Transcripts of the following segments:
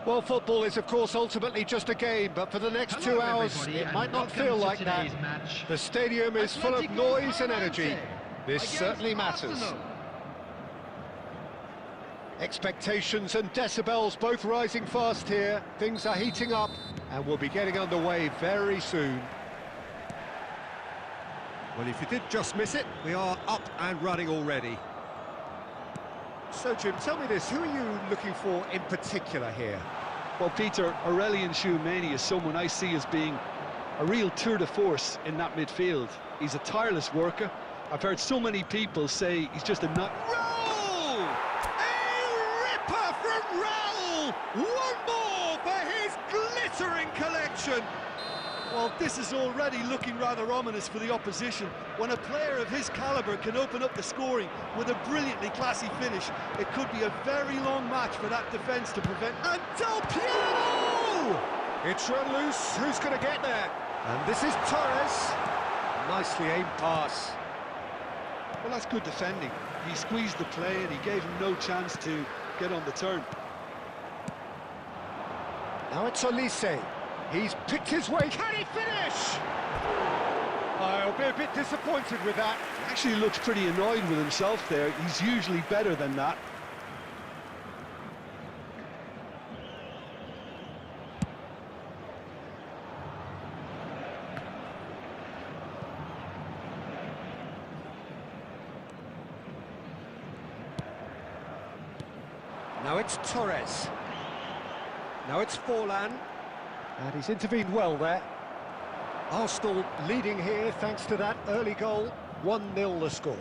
Well, football is, of course, ultimately just a game, but for the next 2 hours, it might not feel like that. The stadium is full of noise and energy. This certainly matters. Expectations and decibels both rising fast here. Things are heating up, and we'll be getting underway very soon. Well, if you did just miss it, we are up and running already. So, Jim, tell me this, who are you looking for in particular here? Well, Peter, Aurelian Tchouameni is someone I see as being a real tour de force in that midfield. He's a tireless worker. I've heard so many people say he's just a nut. Raul! A ripper from Raul! One more for his glittering collection! Well, this is already looking rather ominous for the opposition. When a player of his calibre can open up the scoring with a brilliantly classy finish, it could be a very long match for that defence to prevent. And Del Piero! It's run loose, who's going to get there? And this is Torres. Nicely aimed pass. Well, that's good defending. He squeezed the play and he gave him no chance to get on the turn. Now it's Olise. He's picked his way. Can he finish? Oh, be a bit disappointed with that. Actually looks pretty annoyed with himself there. He's usually better than that. Now it's Torres. Now it's Forlan. And he's intervened well there. Arsenal leading here thanks to that early goal. 1-0 the score.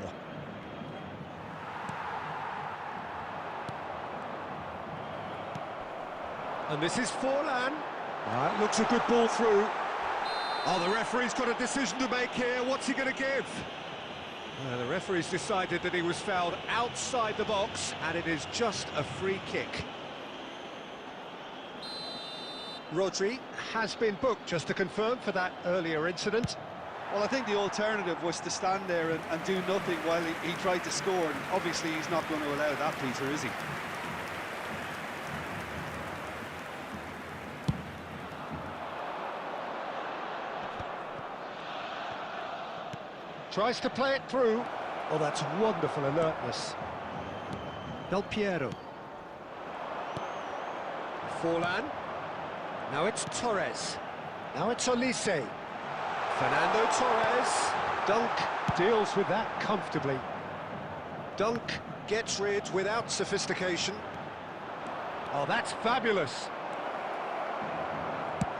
And this is Forlan. That looks a good ball through. Oh, the referee's got a decision to make here. What's he going to give? The referee's decided that he was fouled outside the box, and it is just a free kick. Rodri has been booked, just to confirm, for that earlier incident. Well, I think the alternative was to stand there and do nothing while he tried to score, and obviously he's not going to allow that, Peter, is he? Tries to play it through. Oh, that's wonderful alertness. Del Piero. Forlan. Now it's Torres. Now it's Olise. Fernando Torres. Dunk deals with that comfortably. Dunk gets rid without sophistication. Oh, that's fabulous.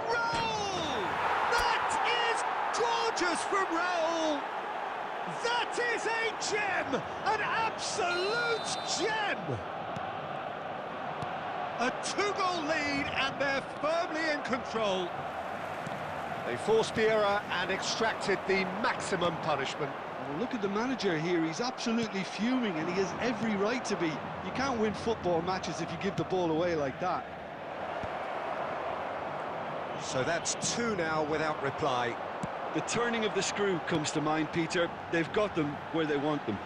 Raul! That is gorgeous from Raul! That is a gem! An absolute gem! A two-goal lead, and they're firmly in control. They forced the error and extracted the maximum punishment. Well, look at the manager here. He's absolutely fuming, and he has every right to be. You can't win football matches if you give the ball away like that. So that's two now without reply. The turning of the screw comes to mind, Peter. They've got them where they want them.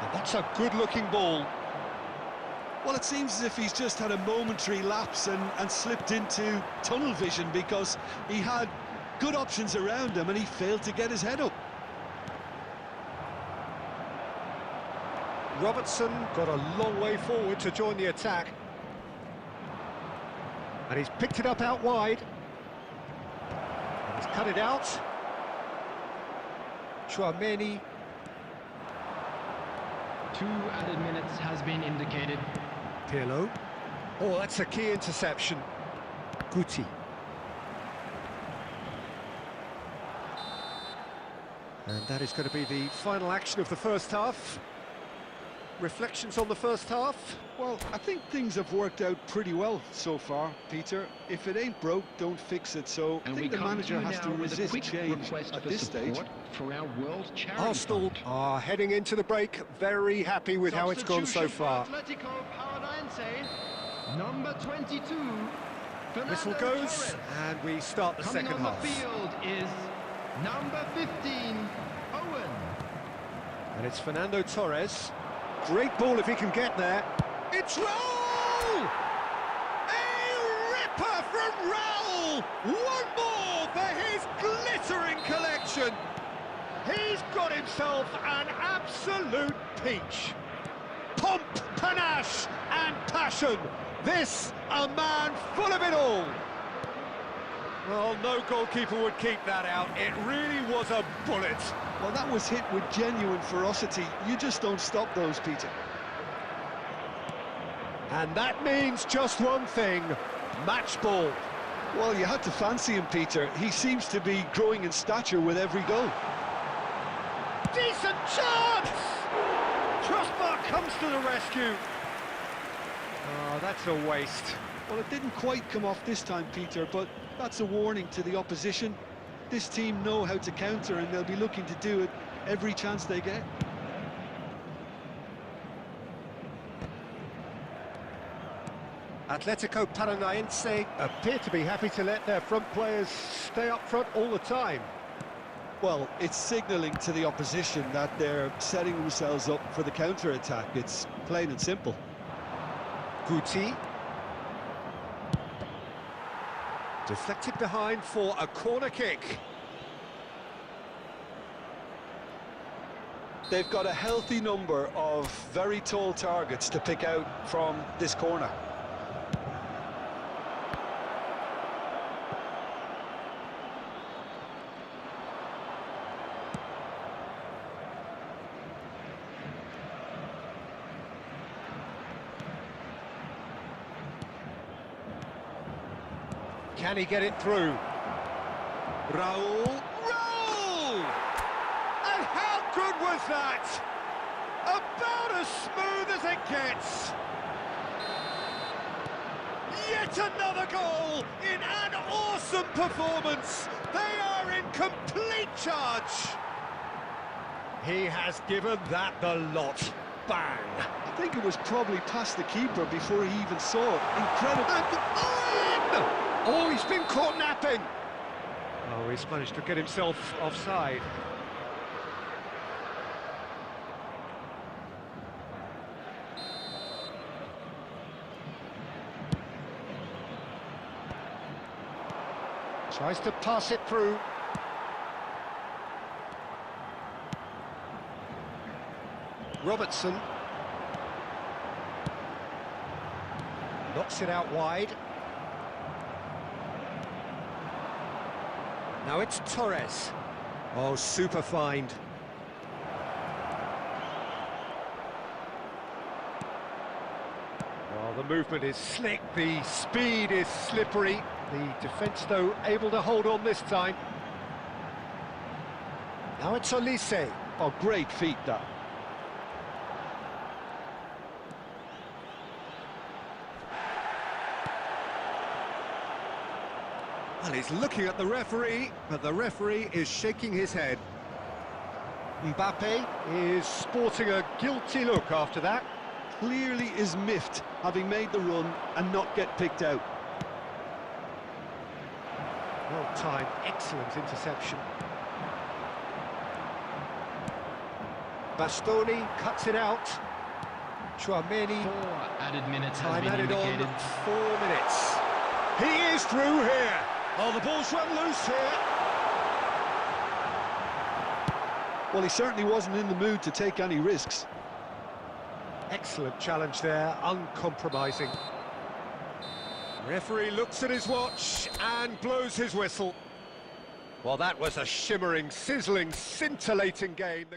And that's a good-looking ball. Well, it seems as if he's just had a momentary lapse and slipped into tunnel vision, because he had good options around him and he failed to get his head up. Robertson got a long way forward to join the attack. And he's picked it up out wide. And he's cut it out. Chouameni. 2 added minutes has been indicated. Pirlo. Oh, that's a key interception. Guti. And that is going to be the final action of the first half. Reflections on the first half? Well, I think things have worked out pretty well so far, Peter. If it ain't broke, don't fix it. So I think the manager has to resist change at this stage. For our World Charity Arsenal are heading into the break very happy with how it's gone so far. Number 22. Whistle goes, and we start the second half. Coming on the field is number 15, Owen. And it's Fernando Torres. Great ball if he can get there. It's Raul! A ripper from Raul! One more for his glittering collection. He's got himself an absolute peach. Pomp, panache and passion. This, a man full of it all. Well, no goalkeeper would keep that out. It really was a bullet. Well, that was hit with genuine ferocity. You just don't stop those, Peter. And that means just one thing, match ball. Well, you had to fancy him, Peter. He seems to be growing in stature with every goal. Decent chance! Trustbar comes to the rescue. Oh, that's a waste. Well, it didn't quite come off this time, Peter, but that's a warning to the opposition. This team know how to counter, and they'll be looking to do it every chance they get. Atletico Paranaense appear to be happy to let their front players stay up front all the time. Well, it's signalling to the opposition that they're setting themselves up for the counter-attack. It's plain and simple. Guti. Deflected behind for a corner kick. They've got a healthy number of very tall targets to pick out from this corner. Can he get it through? Raul. Raul! And how good was that? About as smooth as it gets. Yet another goal in an awesome performance. They are in complete charge. He has given that the lot. Bang! I think it was probably past the keeper before he even saw it. Incredible. And oh, he's been caught napping. Oh, he's managed to get himself offside. Tries to pass it through. Robertson knocks it out wide. Now it's Torres. Oh, super find. Well, the movement is slick, the speed is slippery. The defence, though, able to hold on this time. Now it's Olise. Oh, great feat, that. Well, he's looking at the referee, but the referee is shaking his head. Mbappe is sporting a guilty look after that. Clearly is miffed, having made the run and not get picked out. Well timed, excellent interception. Bastoni cuts it out. Chouameni. 4 added minutes has Time been added indicated. on 4 minutes. He is through here. Oh, the ball's run loose here. Well, he certainly wasn't in the mood to take any risks. Excellent challenge there, uncompromising. Referee looks at his watch and blows his whistle. Well, that was a shimmering, sizzling, scintillating game.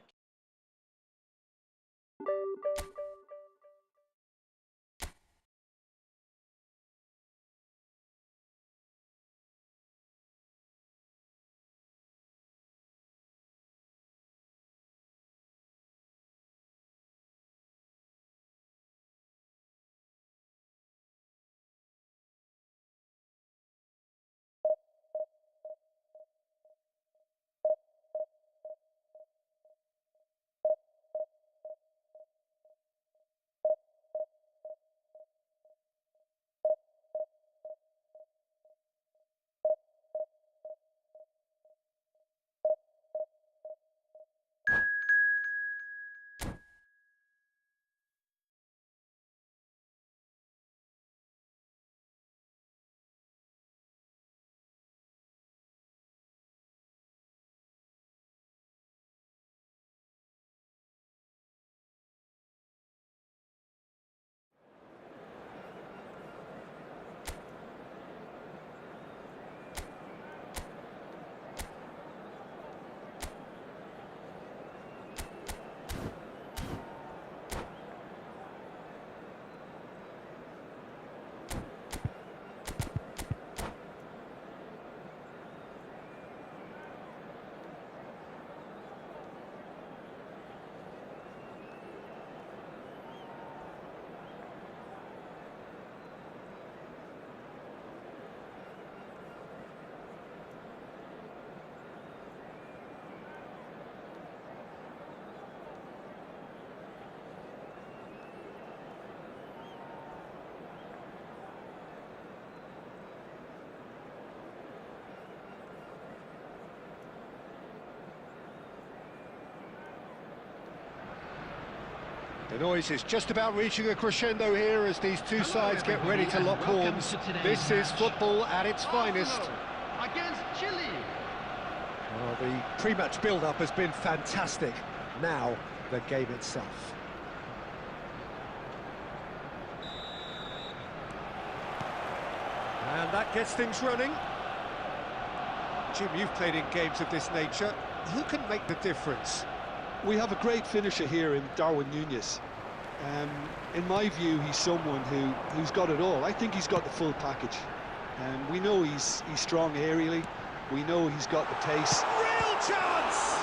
The noise is just about reaching a crescendo here as these two sides get ready to lock horns. This is football at its finest. Against Chile. Well, the pre-match build-up has been fantastic. Now, the game itself. And that gets things running. Jim, you've played in games of this nature. Who can make the difference? We have a great finisher here in Darwin Núñez. In my view, he's someone who's got it all. I think he's got the full package. We know he's strong aerially. We know he's got the pace. Real chance!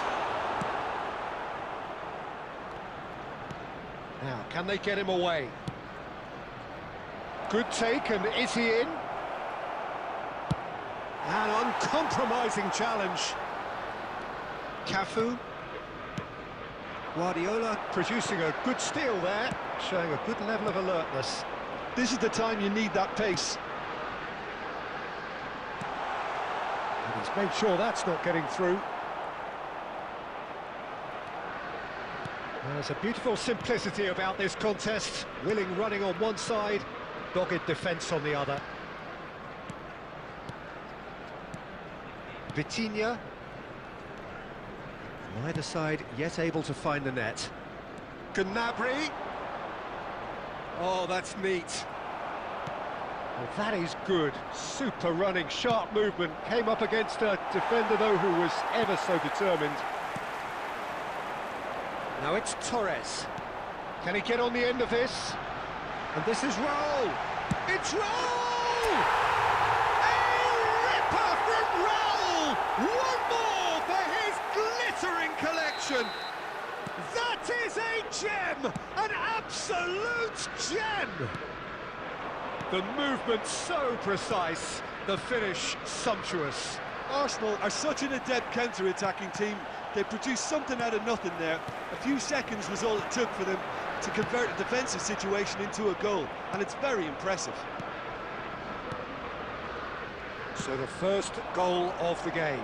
Now, can they get him away? Good take, and is he in? An uncompromising challenge. Cafu. Guardiola producing a good steal there, showing a good level of alertness. This is the time you need that pace. And he's made sure that's not getting through. There's a beautiful simplicity about this contest. Willing running on one side, dogged defence on the other. Vitinha. Neither side yet able to find the net. Gnabry. Oh, that's neat. Well, that is good. Super running, sharp movement. Came up against a defender, though, who was ever so determined. Now it's Torres. Can he get on the end of this? And this is Raul. It's Raul! A ripper from Raul! One more for his glittering collection. That is a gem! An absolute gem! The movement so precise, the finish sumptuous. Arsenal are such an adept counter-attacking team. They produced something out of nothing there. A few seconds was all it took for them to convert a defensive situation into a goal, and it's very impressive. So the first goal of the game.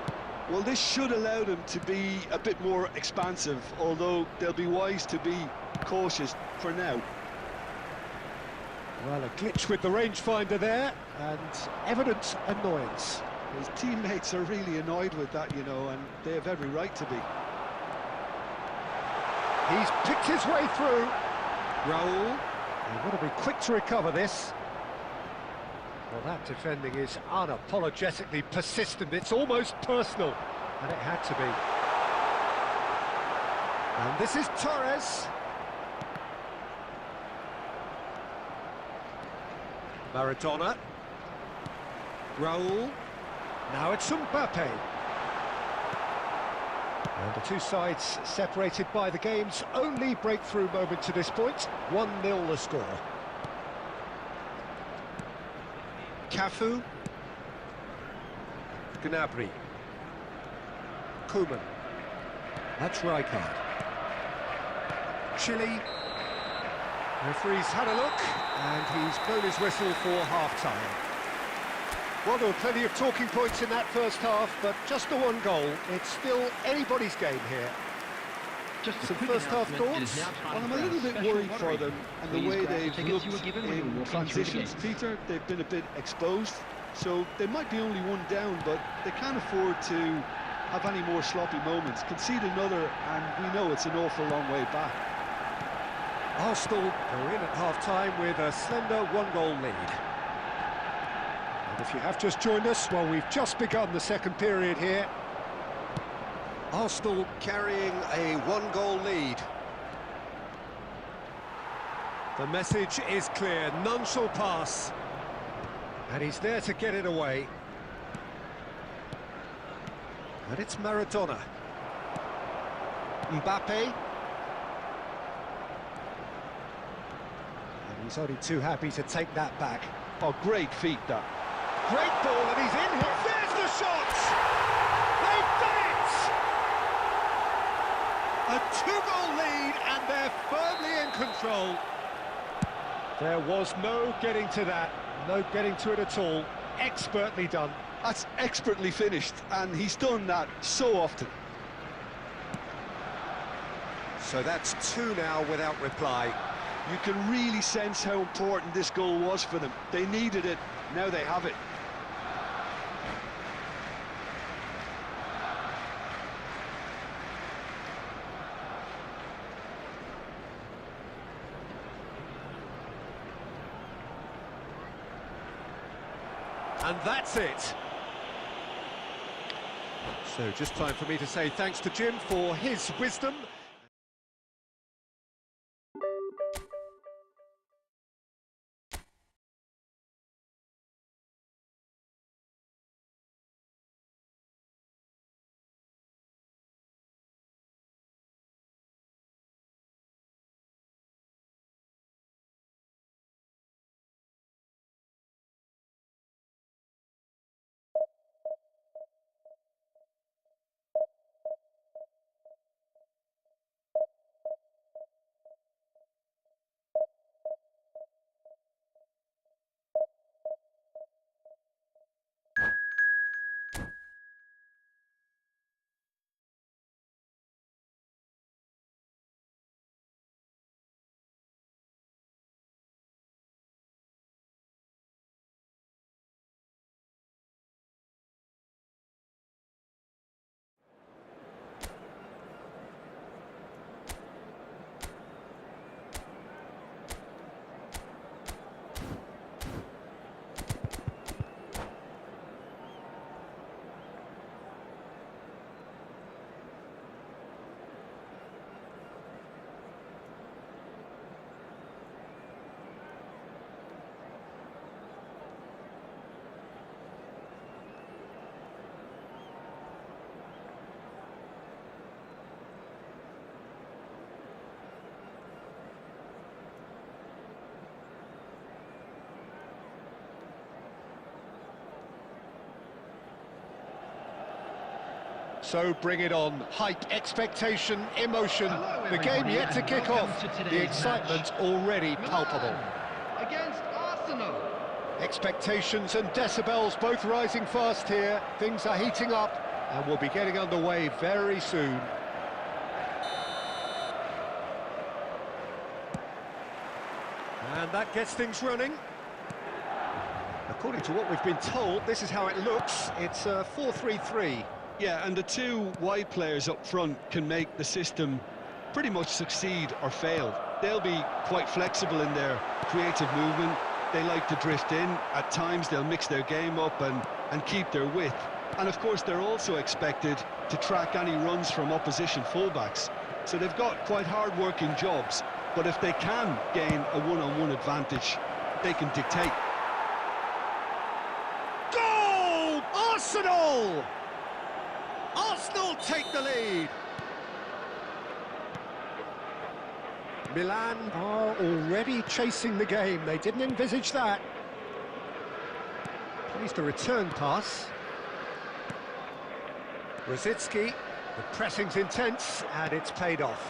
Well, this should allow them to be a bit more expansive, although they'll be wise to be cautious for now. Well, a glitch with the rangefinder there, and evident annoyance. His teammates are really annoyed with that, you know, and they have every right to be. He's picked his way through. Raul. He want to be quick to recover this. Well, that defending is unapologetically persistent. It's almost personal, and it had to be. And this is Torres. Maradona. Raul. Now it's Mbappe. And the two sides separated by the game's only breakthrough moment to this point. 1-0 the score. Cafu. Gnabry. Koeman. That's Rijkaard. Chile. Referee's had a look, and he's blown his whistle for half-time. Well, there were plenty of talking points in that first half, but just the one goal. It's still anybody's game here. Just some first-half thoughts? Well, I'm a little bit worried for them and the way they've looked in transitions. Peter, they've been a bit exposed, so they might be only one down, but they can't afford to have any more sloppy moments. Concede another, and we know it's an awful long way back. Arsenal are in at half-time with a slender one-goal lead. And if you have just joined us, well, we've just begun the second period here. Arsenal carrying a one-goal lead. The message is clear, none shall pass. And he's there to get it away. And it's Maradona. Mbappe. And he's only too happy to take that back. Oh, great feat, that. Great ball, and he's in here. There's the shot! They've done it! A two-goal lead, and they're firmly in control. There was no getting to that, no getting to it at all. Expertly done. That's expertly finished, and he's done that so often. So that's two now without reply. You can really sense how important this goal was for them. They needed it, now they have it. And that's it. So just time for me to say thanks to Jim for his wisdom. So bring it on. Height, expectation, emotion. Hello, The game everybody, yet to and kick welcome off. to The today's excitement match. already palpable. Milan against Arsenal. Expectations and decibels both rising fast here. Things are heating up and we'll be getting underway very soon. And that gets things running. According to what we've been told, this is how it looks. It's a 4-3-3. Yeah, and the two wide players up front can make the system pretty much succeed or fail. They'll be quite flexible in their creative movement. They like to drift in. At times they'll mix their game up and keep their width. And of course they're also expected to track any runs from opposition fullbacks. So they've got quite hard-working jobs. But if they can gain a one-on-one advantage, they can dictate. Goal! Arsenal! Arsenal take the lead. Milan are already chasing the game. They didn't envisage that. Plays the return pass. Rosicki, the pressing's intense, and it's paid off.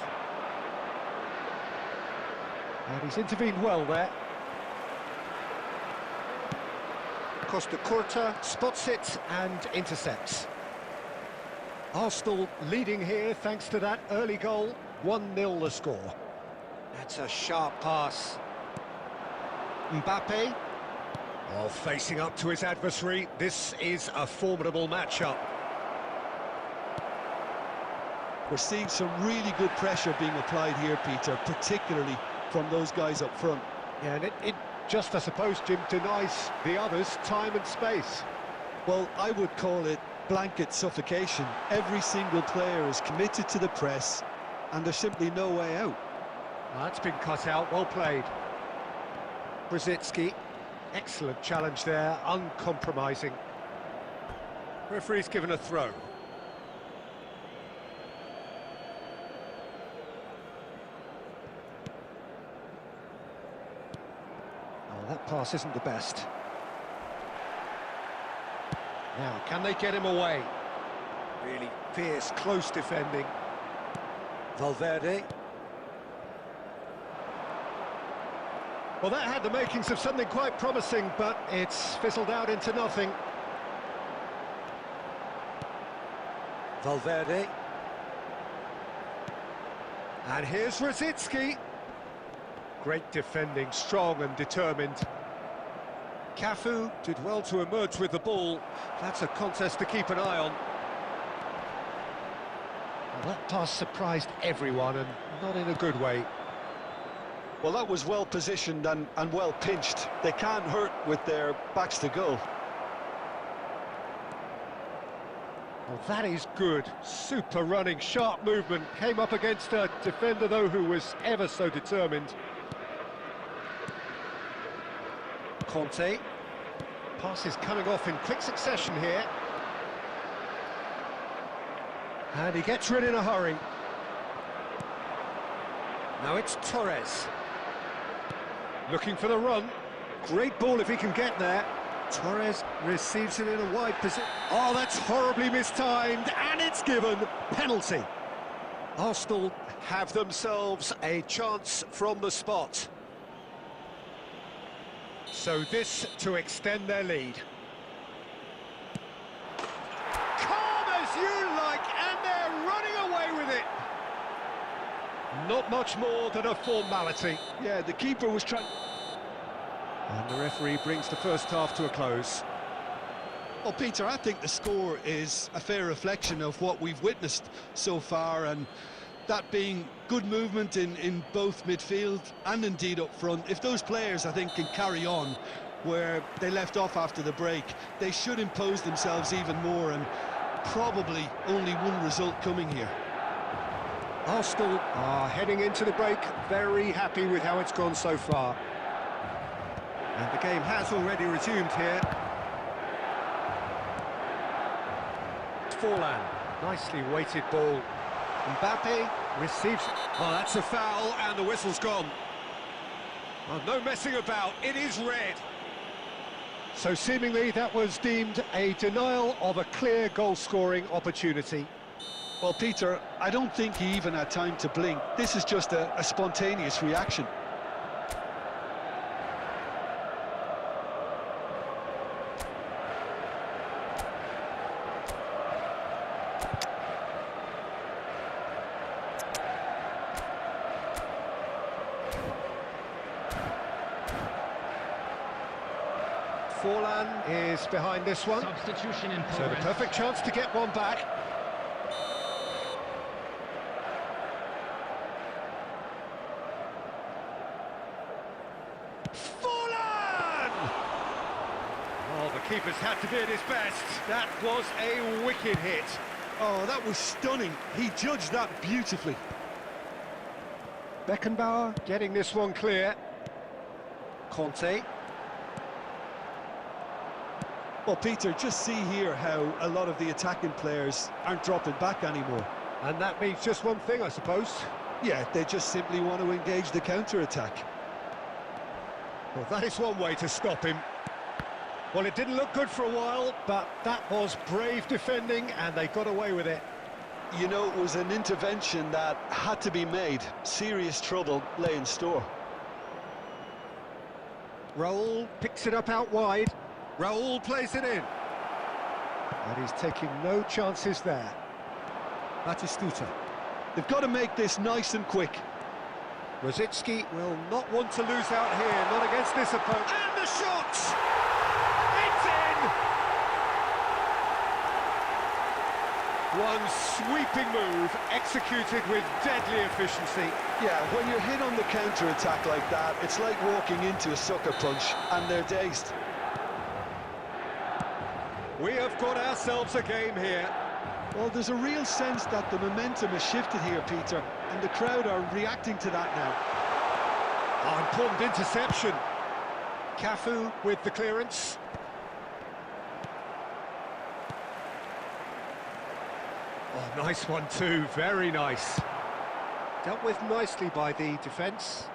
And he's intervened well there. Costa Curta spots it and intercepts. Arsenal leading here thanks to that early goal. 1-0 the score. That's a sharp pass. Mbappe. Oh, facing up to his adversary. This is a formidable matchup. We're seeing some really good pressure being applied here, Peter, particularly from those guys up front. Yeah, and it just, I suppose, Jim, denies the others time and space. Well, I would call it blanket suffocation. Every single player is committed to the press, and there's simply no way out. That's been cut out, well played. Rosicki, excellent challenge there, uncompromising. Referee's given a throw. Oh, that pass isn't the best. Now, can they get him away? Really fierce, close defending. Valverde. Well, that had the makings of something quite promising, but it's fizzled out into nothing. Valverde. And here's Rosicki. Great defending, strong and determined. Cafu did well to emerge with the ball. That's a contest to keep an eye on. Well, that pass surprised everyone, and not in a good way. Well, that was well positioned and well pinched. They can't hurt with their backs to goal. Well, that is good. Super running, sharp movement. Came up against a defender, though, who was ever so determined. Conte. Pass is coming off in quick succession here. And he gets rid in a hurry. Now it's Torres. Looking for the run. Great ball if he can get there. Torres receives it in a wide position. Oh, that's horribly mistimed, and it's given. Penalty. Arsenal have themselves a chance from the spot. So this to extend their lead. Calm as you like, and they're running away with it. Not much more than a formality. Yeah, the keeper was trying... And the referee brings the first half to a close. Well, Peter, I think the score is a fair reflection of what we've witnessed so far, and that being good movement in both midfield and indeed up front. If those players, I think, can carry on where they left off after the break, they should impose themselves even more, and probably only one result coming here. Arsenal are heading into the break, very happy with how it's gone so far. And the game has already resumed here. Forlan, nicely weighted ball. Mbappe receives... Oh, that's a foul, and the whistle's gone. Oh, no messing about, it is red. So seemingly that was deemed a denial of a clear goal-scoring opportunity. Well, Peter, I don't think he even had time to blink. This is just a spontaneous reaction. Forlan is behind this one. Substitution in progress. So the perfect chance to get one back. Forlan! Oh, the keeper's had to be at his best. That was a wicked hit. Oh, that was stunning. He judged that beautifully. Beckenbauer getting this one clear. Conte. Well, Peter, just see here how a lot of the attacking players aren't dropping back anymore. And that means just one thing, I suppose. Yeah, they just simply want to engage the counter-attack. Well, that is one way to stop him. Well, it didn't look good for a while, but that was brave defending, and they got away with it. You know, it was an intervention that had to be made. Serious trouble lay in store. Raul picks it up out wide. Raul plays it in. And he's taking no chances there. Batistuta. They've got to make this nice and quick. Rosicki will not want to lose out here, not against this opponent. And the shot! It's in! One sweeping move, executed with deadly efficiency. Yeah, when you're hit on the counter-attack like that, it's like walking into a sucker punch, and they're dazed. We have got ourselves a game here. Well, there's a real sense that the momentum has shifted here, Peter, and the crowd are reacting to that now. Oh, important interception. Cafu with the clearance. Oh, nice one too, very nice. Dealt with nicely by the defence.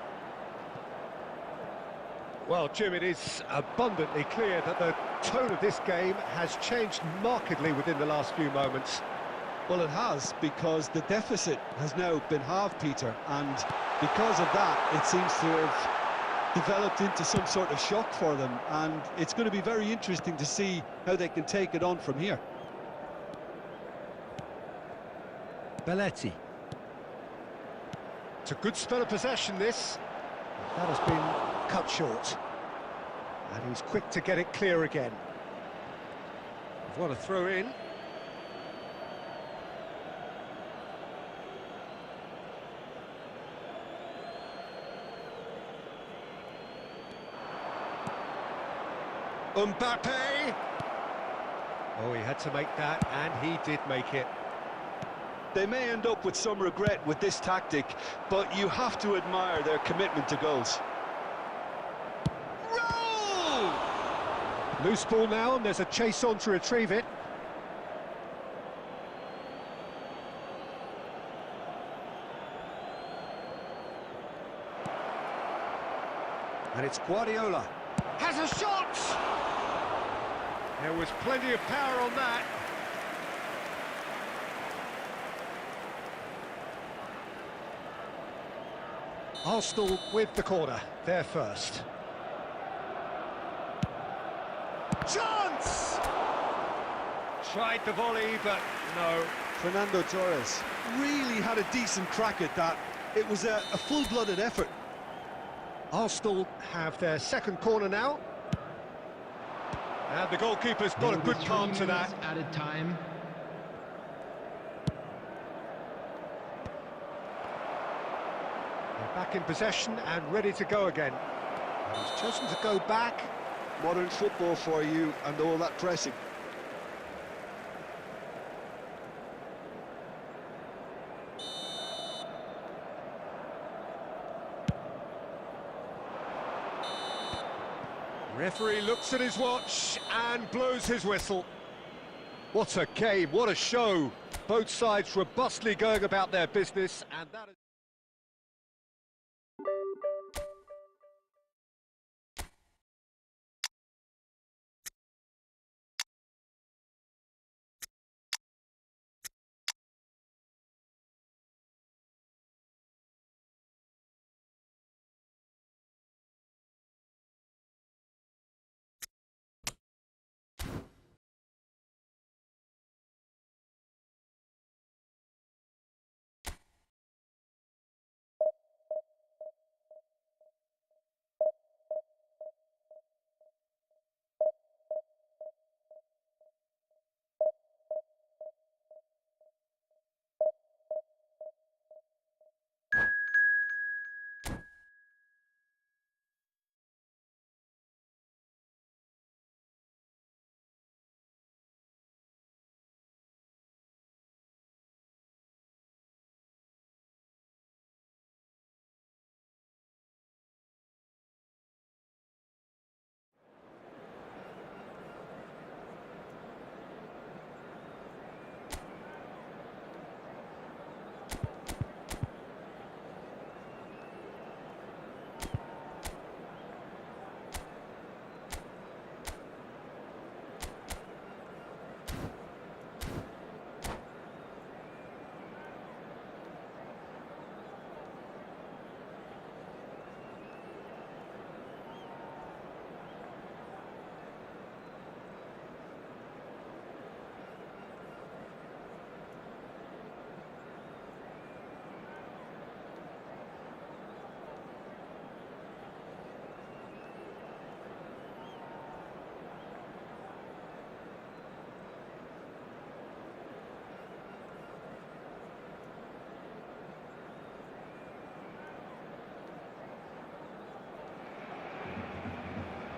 Well, Jim, it is abundantly clear that the tone of this game has changed markedly within the last few moments. Well, it has, because the deficit has now been halved, Peter, and because of that, it seems to have developed into some sort of shock for them, and it's going to be very interesting to see how they can take it on from here. Belletti. It's a good spell of possession, this. That has been cut short. And he's quick to get it clear again. What a throw in. Mbappe! Oh, he had to make that, and he did make it. They may end up with some regret with this tactic, but you have to admire their commitment to goals. Roll! Loose ball now, and there's a chase on to retrieve it. And it's Guardiola. Has a shot! There was plenty of power on that. Arsenal with the corner, they're first. Chance! Tried the volley, but no. Fernando Torres really had a decent crack at that. It was a full-blooded effort. Arsenal have their second corner now. And the goalkeeper's got a good palm to that. Added time. They're back in possession and ready to go again. And he's chosen to go back. Modern football for you and all that pressing. Referee looks at his watch and blows his whistle. What a game, what a show. Both sides robustly going about their business, and that is...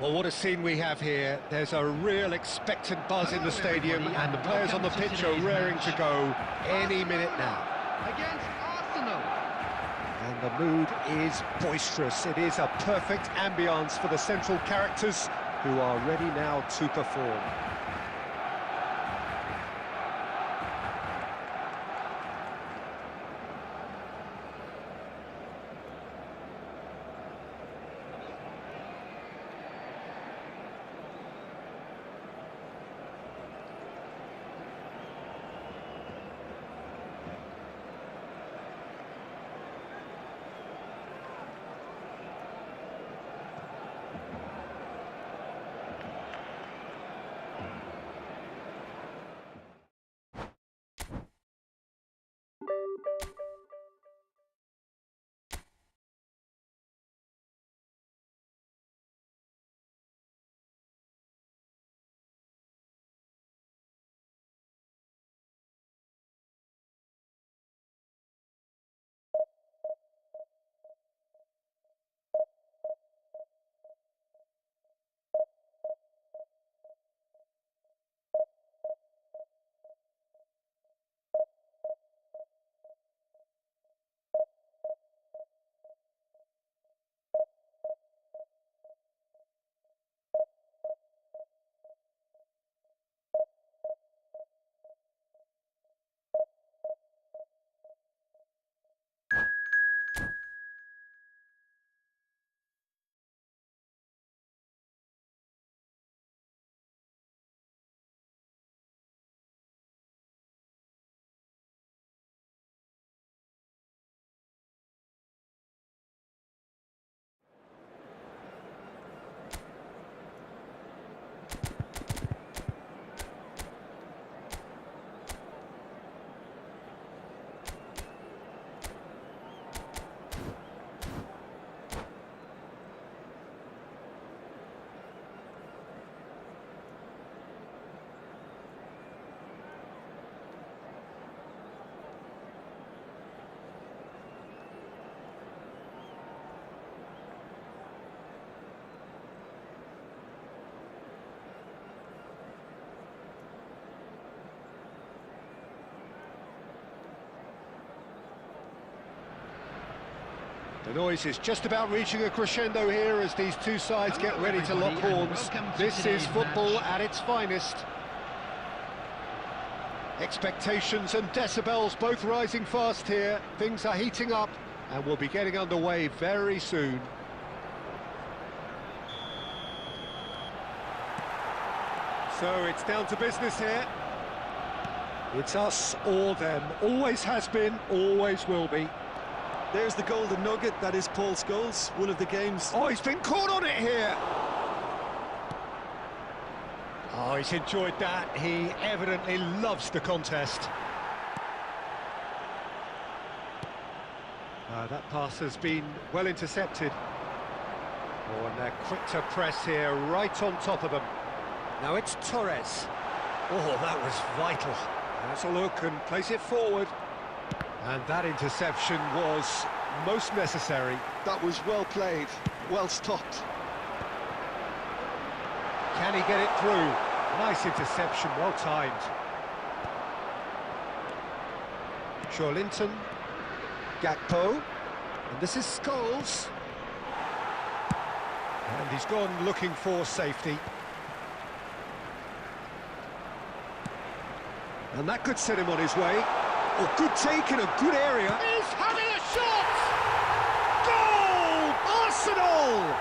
Well, what a scene we have here. There's a real expectant buzz in the stadium, and the players on the pitch are raring to go any minute now. Against Arsenal. And the mood is boisterous. It is a perfect ambience for the central characters who are ready now to perform. The noise is just about reaching a crescendo here as these two sides get ready to lock horns. This is football at its finest. Expectations and decibels both rising fast here. Things are heating up and we'll be getting underway very soon. So it's down to business here. It's us or them. Always has been, always will be. There's the golden nugget, that is Paul Scholes, one of the game's... Oh, he's been caught on it here! Oh, he's enjoyed that. He evidently loves the contest. That pass has been well intercepted. Oh, and they're quick to press here, right on top of them. Now it's Torres. Oh, that was vital. Let's a look and place it forward. And that interception was most necessary. That was well played, well stopped. Can he get it through? Nice interception, well timed. Linton, Gakpo, and this is Scholes. And he's gone looking for safety. And that could set him on his way. Oh, good take in a good area. He's having a shot! Goal! Arsenal!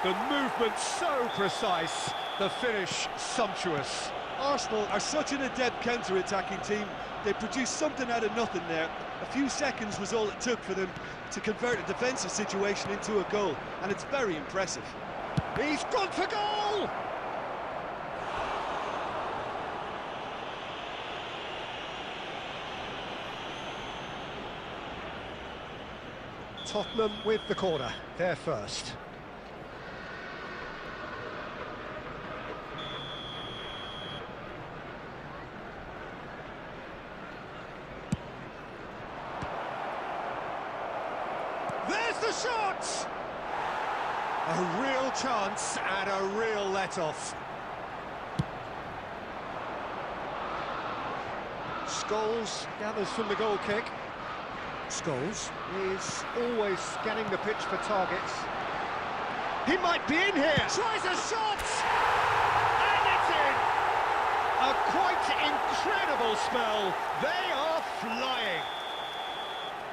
The movement so precise, the finish sumptuous. Arsenal are such an adept counter-attacking team. They produced something out of nothing there. A few seconds was all it took for them to convert a defensive situation into a goal, and it's very impressive. He's gone for goal! Tottenham with the corner, they're first. There's the shot! A real chance and a real let-off. Scholes gathers from the goal kick. Scholes is always scanning the pitch for targets. He might be in here! Tries a shot! And it's in! A quite incredible spell. They are flying.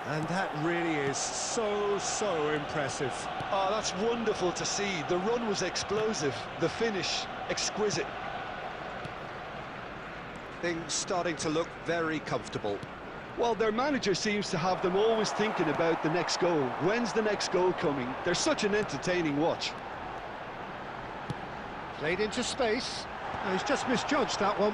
And that really is so impressive. Oh, that's wonderful to see. The run was explosive, the finish exquisite. Things starting to look very comfortable. Well, their manager seems to have them always thinking about the next goal. When's the next goal coming? They're such an entertaining watch. Played into space. Oh, he's just misjudged that one.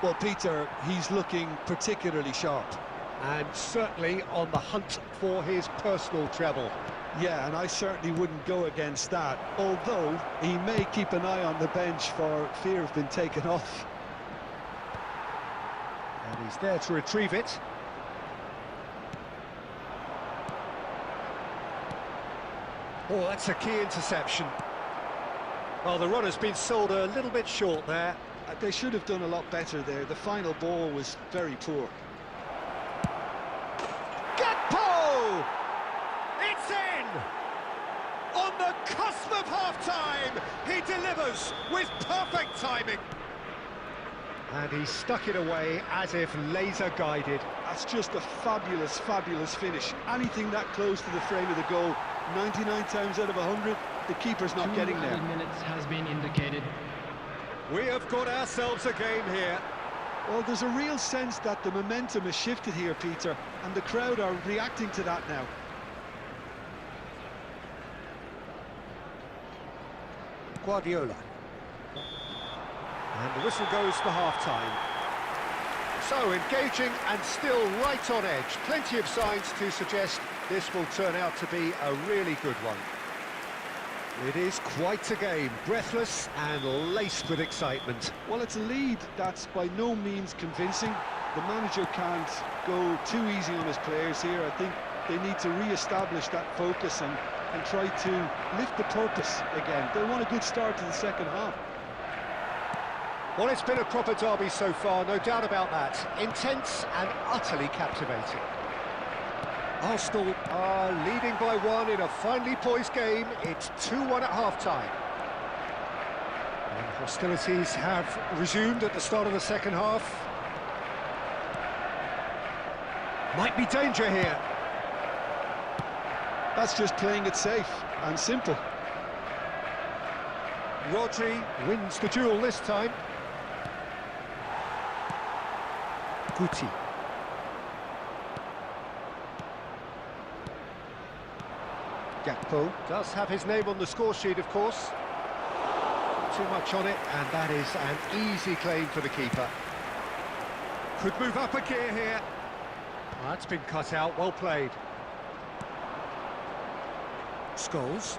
Well, Peter, he's looking particularly sharp. And certainly on the hunt for his personal treble. Yeah, and I certainly wouldn't go against that, although he may keep an eye on the bench for fear of being taken off. And he's there to retrieve it. Oh, that's a key interception. Well, the run has been sold a little bit short there. They should have done a lot better there. The final ball was very poor. Gakpo! It's in! On the cusp of half-time, he delivers with perfect timing. And he stuck it away as if laser-guided. That's just a fabulous finish. Anything that close to the frame of the goal, 99 times out of 100, the keeper's not getting there. 2 minutes has been indicated. We have got ourselves a game here. Well, there's a real sense that the momentum has shifted here, Peter, and the crowd are reacting to that now. Guardiola. And the whistle goes for half-time. So, engaging and still right on edge. Plenty of signs to suggest this will turn out to be a really good one. It is quite a game, breathless and laced with excitement. Well, it's a lead that's by no means convincing. The manager can't go too easy on his players here. I think they need to re-establish that focus and try to lift the purpose again. They want a good start to the second half. Well, it's been a proper derby so far, no doubt about that. Intense and utterly captivating. Arsenal are leading by one in a finely poised game. It's 2-1 at half-time. And hostilities have resumed at the start of the second half. Might be danger here. That's just playing it safe and simple. Rodri wins the duel this time. Guti. Gakpo does have his name on the score sheet, of course. Too much on it, and that is an easy claim for the keeper. Could move up a gear here. That's been cut out, well played. Scholes.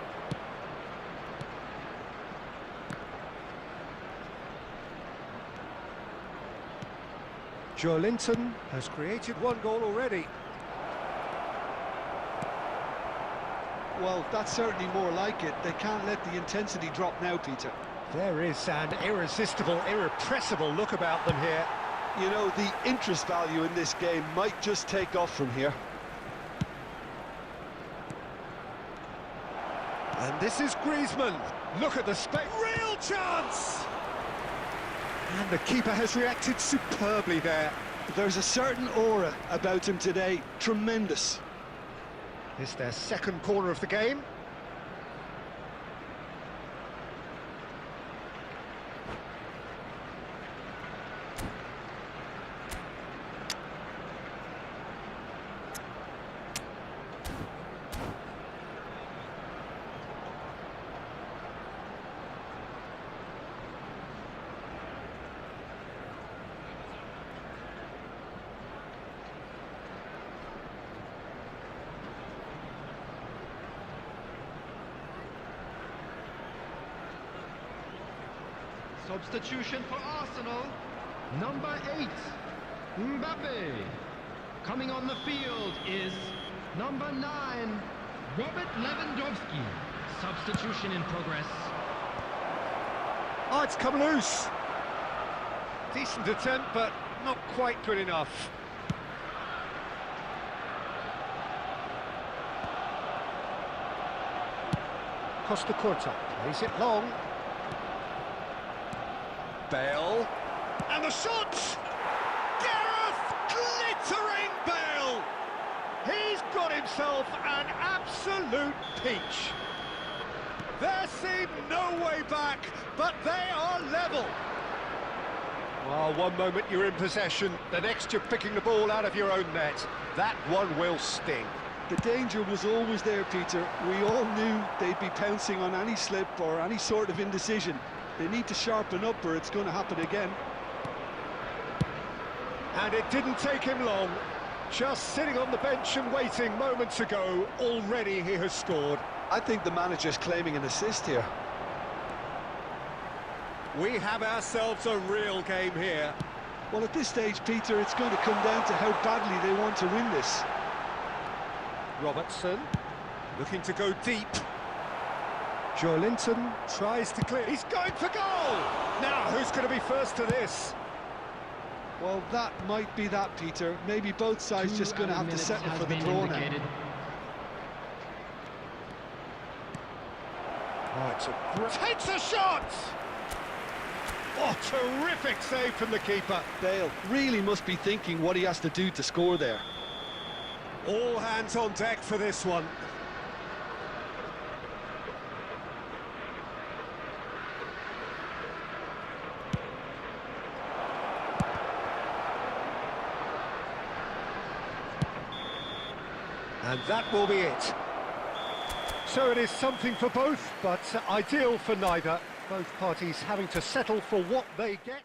Joelinton has created one goal already. Well, that's certainly more like it. They can't let the intensity drop now, Peter. There is an irresistible, irrepressible look about them here. You know, the interest value in this game might just take off from here. And this is Griezmann. Look at the real chance! And the keeper has reacted superbly there. There's a certain aura about him today. Tremendous. It's their second corner of the game. Substitution for Arsenal, number 8, Mbappe. Coming on the field is number 9, Robert Lewandowski. Substitution in progress. Oh, it's come loose. Decent attempt, but not quite good enough. Costa Curta plays it long. Bale, and the shot! Gareth glittering Bale! He's got himself an absolute peach. There seemed no way back, but they are level. Well, one moment you're in possession, the next you're picking the ball out of your own net. That one will sting. The danger was always there, Peter. We all knew they'd be pouncing on any slip or any sort of indecision. They need to sharpen up or it's going to happen again. And it didn't take him long. Just sitting on the bench and waiting moments ago, already he has scored. I think the manager's claiming an assist here. We have ourselves a real game here. Well, at this stage, Peter, it's going to come down to how badly they want to win this. Robertson, looking to go deep. Joelinton tries to clear. He's going for goal! Now, who's going to be first to this? Well, that might be that, Peter. Maybe both sides just going to have to settle for the draw now. Oh, it's a takes a shot! Oh, terrific save from the keeper. Bale really must be thinking what he has to do to score there. All hands on deck for this one. And that will be it. So it is something for both, but ideal for neither. Both parties having to settle for what they get.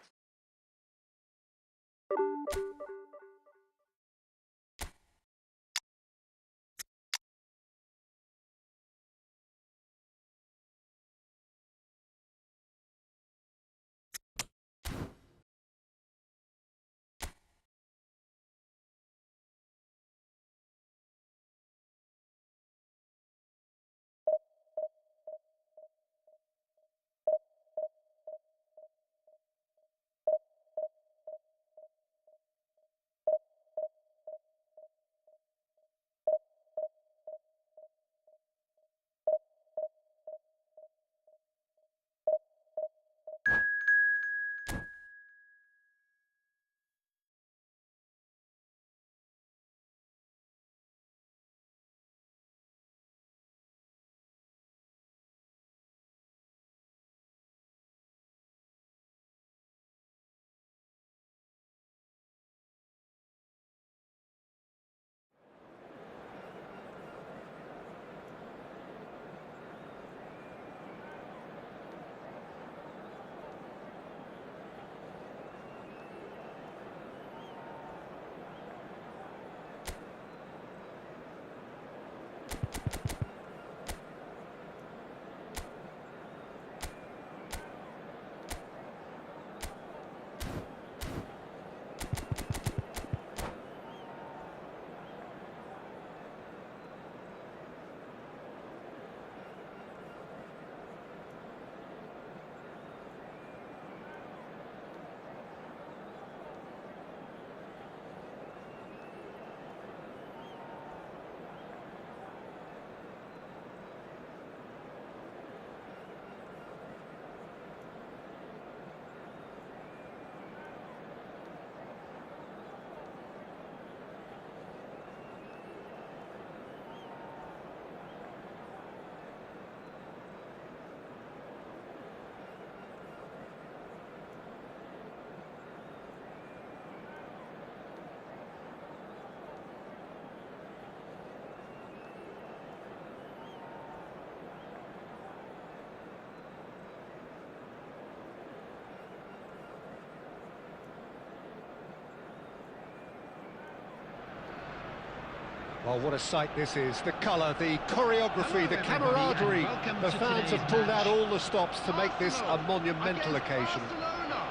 Oh, what a sight this is. The colour, the choreography, the Hello, everybody, camaraderie. and welcome The to fans today's have pulled out match. all the stops to make this a Arsenal monumental against occasion. Barcelona.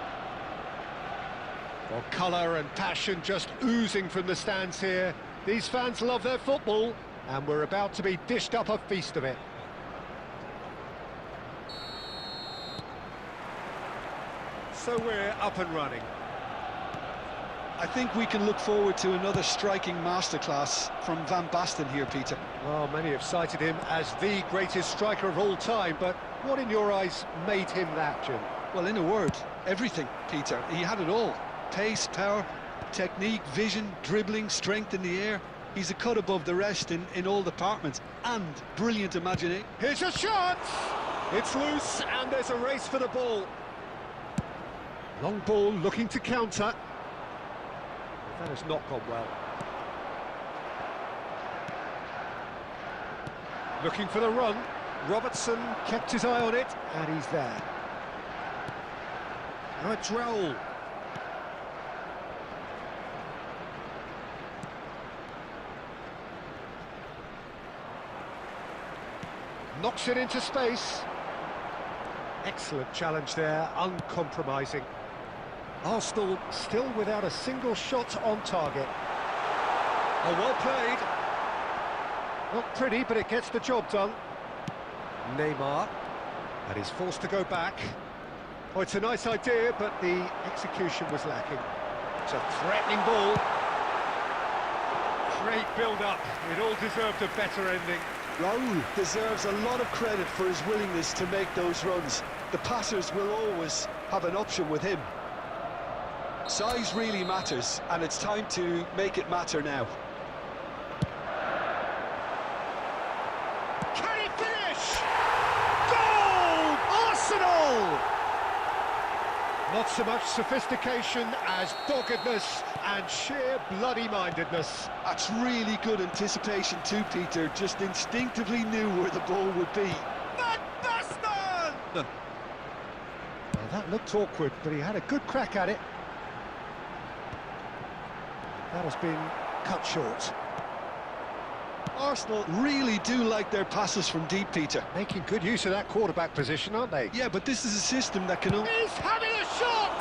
Well, colour and passion just oozing from the stands here. These fans love their football, and we're about to be dished up a feast of it. So we're up and running. I think we can look forward to another striking masterclass from Van Basten here, Peter. Well, many have cited him as the greatest striker of all time, but what in your eyes made him that, Jim? Well, in a word, everything, Peter. He had it all. Pace, power, technique, vision, dribbling, strength in the air. He's a cut above the rest in all departments, and brilliant imagination. Here's a shot! It's loose, and there's a race for the ball. Long ball looking to counter. That has not gone well. Looking for the run. Robertson kept his eye on it, and he's there. Now it's Raul. Knocks it into space. Excellent challenge there, uncompromising. Arsenal still without a single shot on target. Oh, well played. Not pretty, but it gets the job done. Neymar, and he's forced to go back. Oh, it's a nice idea, but the execution was lacking. It's a threatening ball. Great build-up. It all deserved a better ending. Raul deserves a lot of credit for his willingness to make those runs. The passers will always have an option with him. Size really matters, and it's time to make it matter now. Can he finish? Goal! Arsenal! Not so much sophistication as doggedness and sheer bloody-mindedness. That's really good anticipation too, Peter. Just instinctively knew where the ball would be. Van Basten! Well, that looked awkward, but he had a good crack at it. That has been cut short. Arsenal really do like their passes from deep, Peter. Making good use of that quarterback position, aren't they? Yeah, but this is a system that can only... He's having a shot!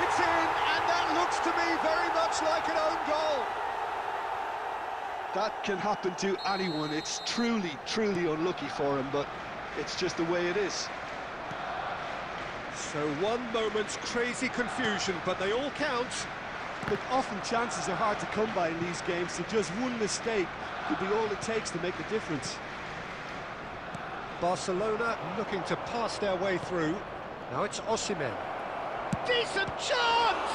It's in, and that looks to me very much like an own goal. That can happen to anyone. It's truly, truly unlucky for him, but it's just the way it is. So one moment's crazy confusion, but they all count. Look, often chances are hard to come by in these games, so just one mistake could be all it takes to make the difference. Barcelona looking to pass their way through. Now it's Osimhen. Decent chance!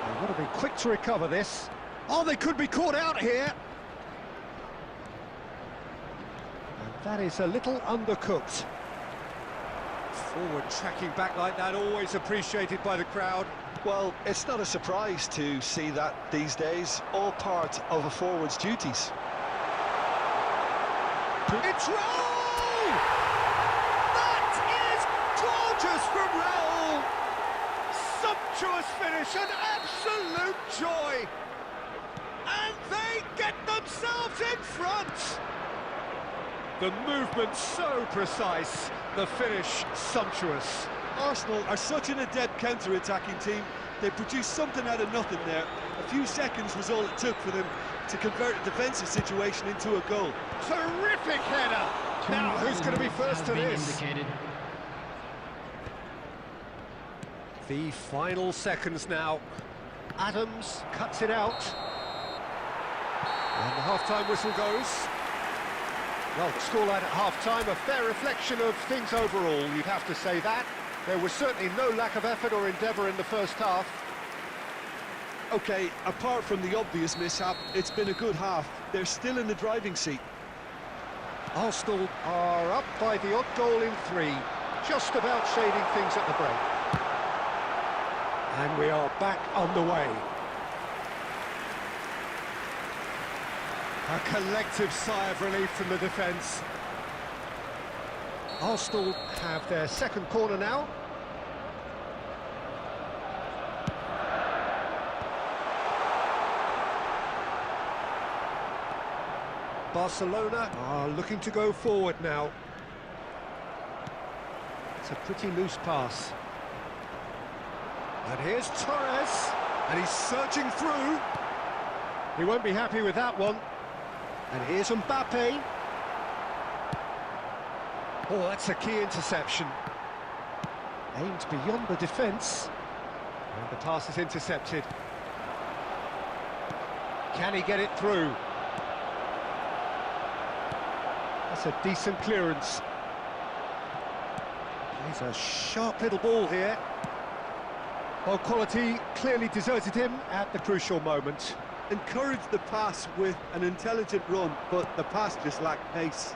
They would have been quick to recover this. Oh, they could be caught out here. And that is a little undercooked. Forward tracking back like that, always appreciated by the crowd. Well, it's not a surprise to see that these days, all part of a forward's duties. It's Raul! That is gorgeous from Raul! Sumptuous finish, an absolute joy! And they get themselves in front! The movement so precise, the finish sumptuous. Arsenal are such an adept counter-attacking team. They produced something out of nothing there. A few seconds was all it took for them to convert a defensive situation into a goal. Terrific header! Now, who's going to be first to this? Indicated. The final seconds now. Adams cuts it out. And the half-time whistle goes. Well, the scoreline at half-time, a fair reflection of things overall, you'd have to say that. There was certainly no lack of effort or endeavour in the first half. OK, apart from the obvious mishap, it's been a good half. They're still in the driving seat. Arsenal are up by the odd goal in 3, just about shading things at the break. And we are back underway. A collective sigh of relief from the defence. Arsenal have their second corner now. Barcelona are looking to go forward now. It's a pretty loose pass. And here's Torres, and he's surging through. He won't be happy with that one. And here's Mbappe. Oh, that's a key interception. Aimed beyond the defence. And the pass is intercepted. Can he get it through? That's a decent clearance. He's a sharp little ball here. Well, quality clearly deserted him at the crucial moment. Encouraged the pass with an intelligent run, but the pass just lacked pace.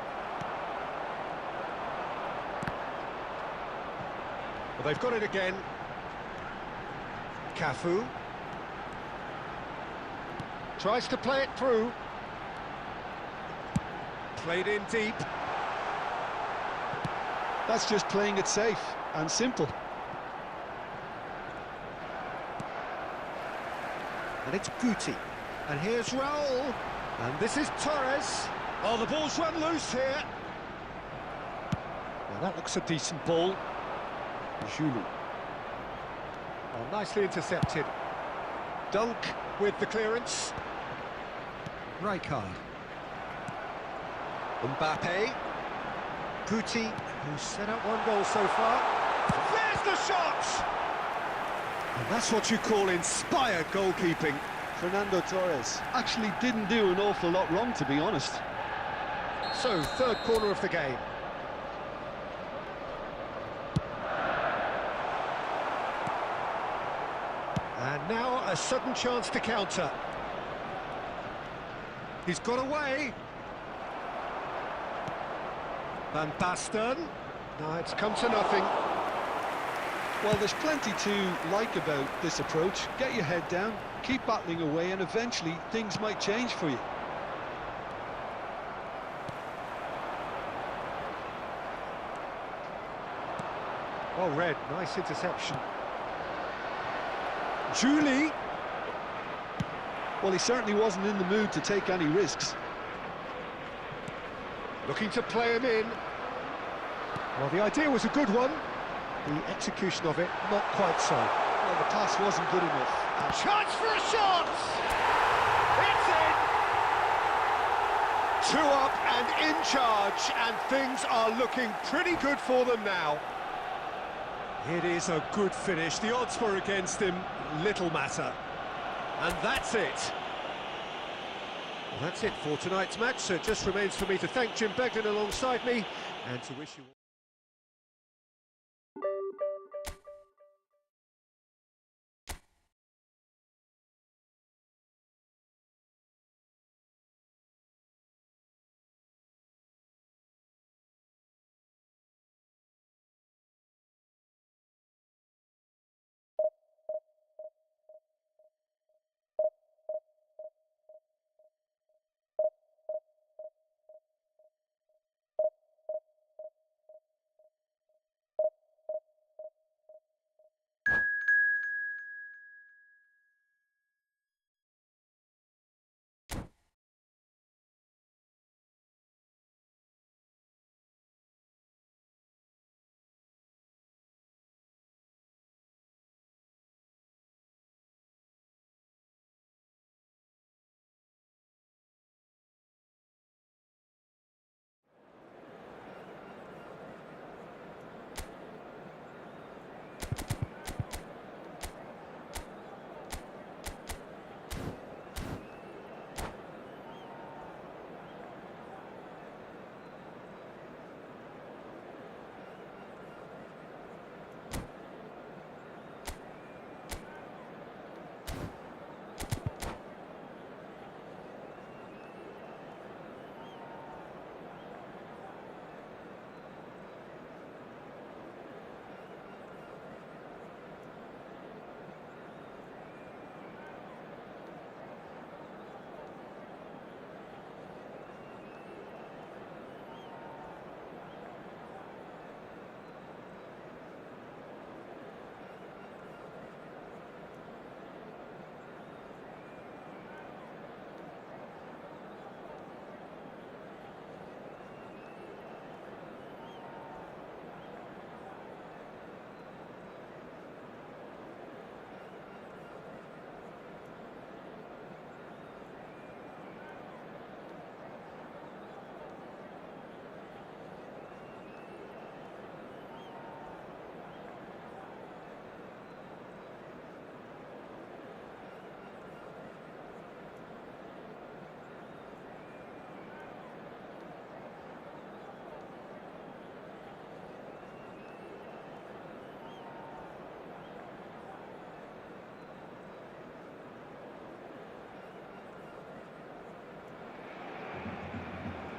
Well, they've got it again. Cafu. Tries to play it through. Played in deep. That's just playing it safe and simple. And it's Guti. And here's Raul. And this is Torres. Oh, the ball's run loose here. Now that looks a decent ball. Julie. Oh, nicely intercepted. Dunk with the clearance. Rijkaard. Mbappe. Guti, who's set up one goal so far. There's the shot! And that's what you call inspired goalkeeping. Fernando Torres actually didn't do an awful lot wrong, to be honest. So, third corner of the game. And now a sudden chance to counter. He's got away. Van Basten. No, it's come to nothing. Well, there's plenty to like about this approach. Get your head down, keep battling away, and eventually things might change for you. Well read, nice interception. Julie. Well, he certainly wasn't in the mood to take any risks. Looking to play him in. Well, the idea was a good one. The execution of it, not quite so. Well, the pass wasn't good enough. Chance for a shot! It's in! 2 up and in charge, and things are looking pretty good for them now. It is a good finish. The odds were against him, little matter. And that's it. Well, that's it for tonight's match, so it just remains for me to thank Jim Beglin alongside me, and to wish you all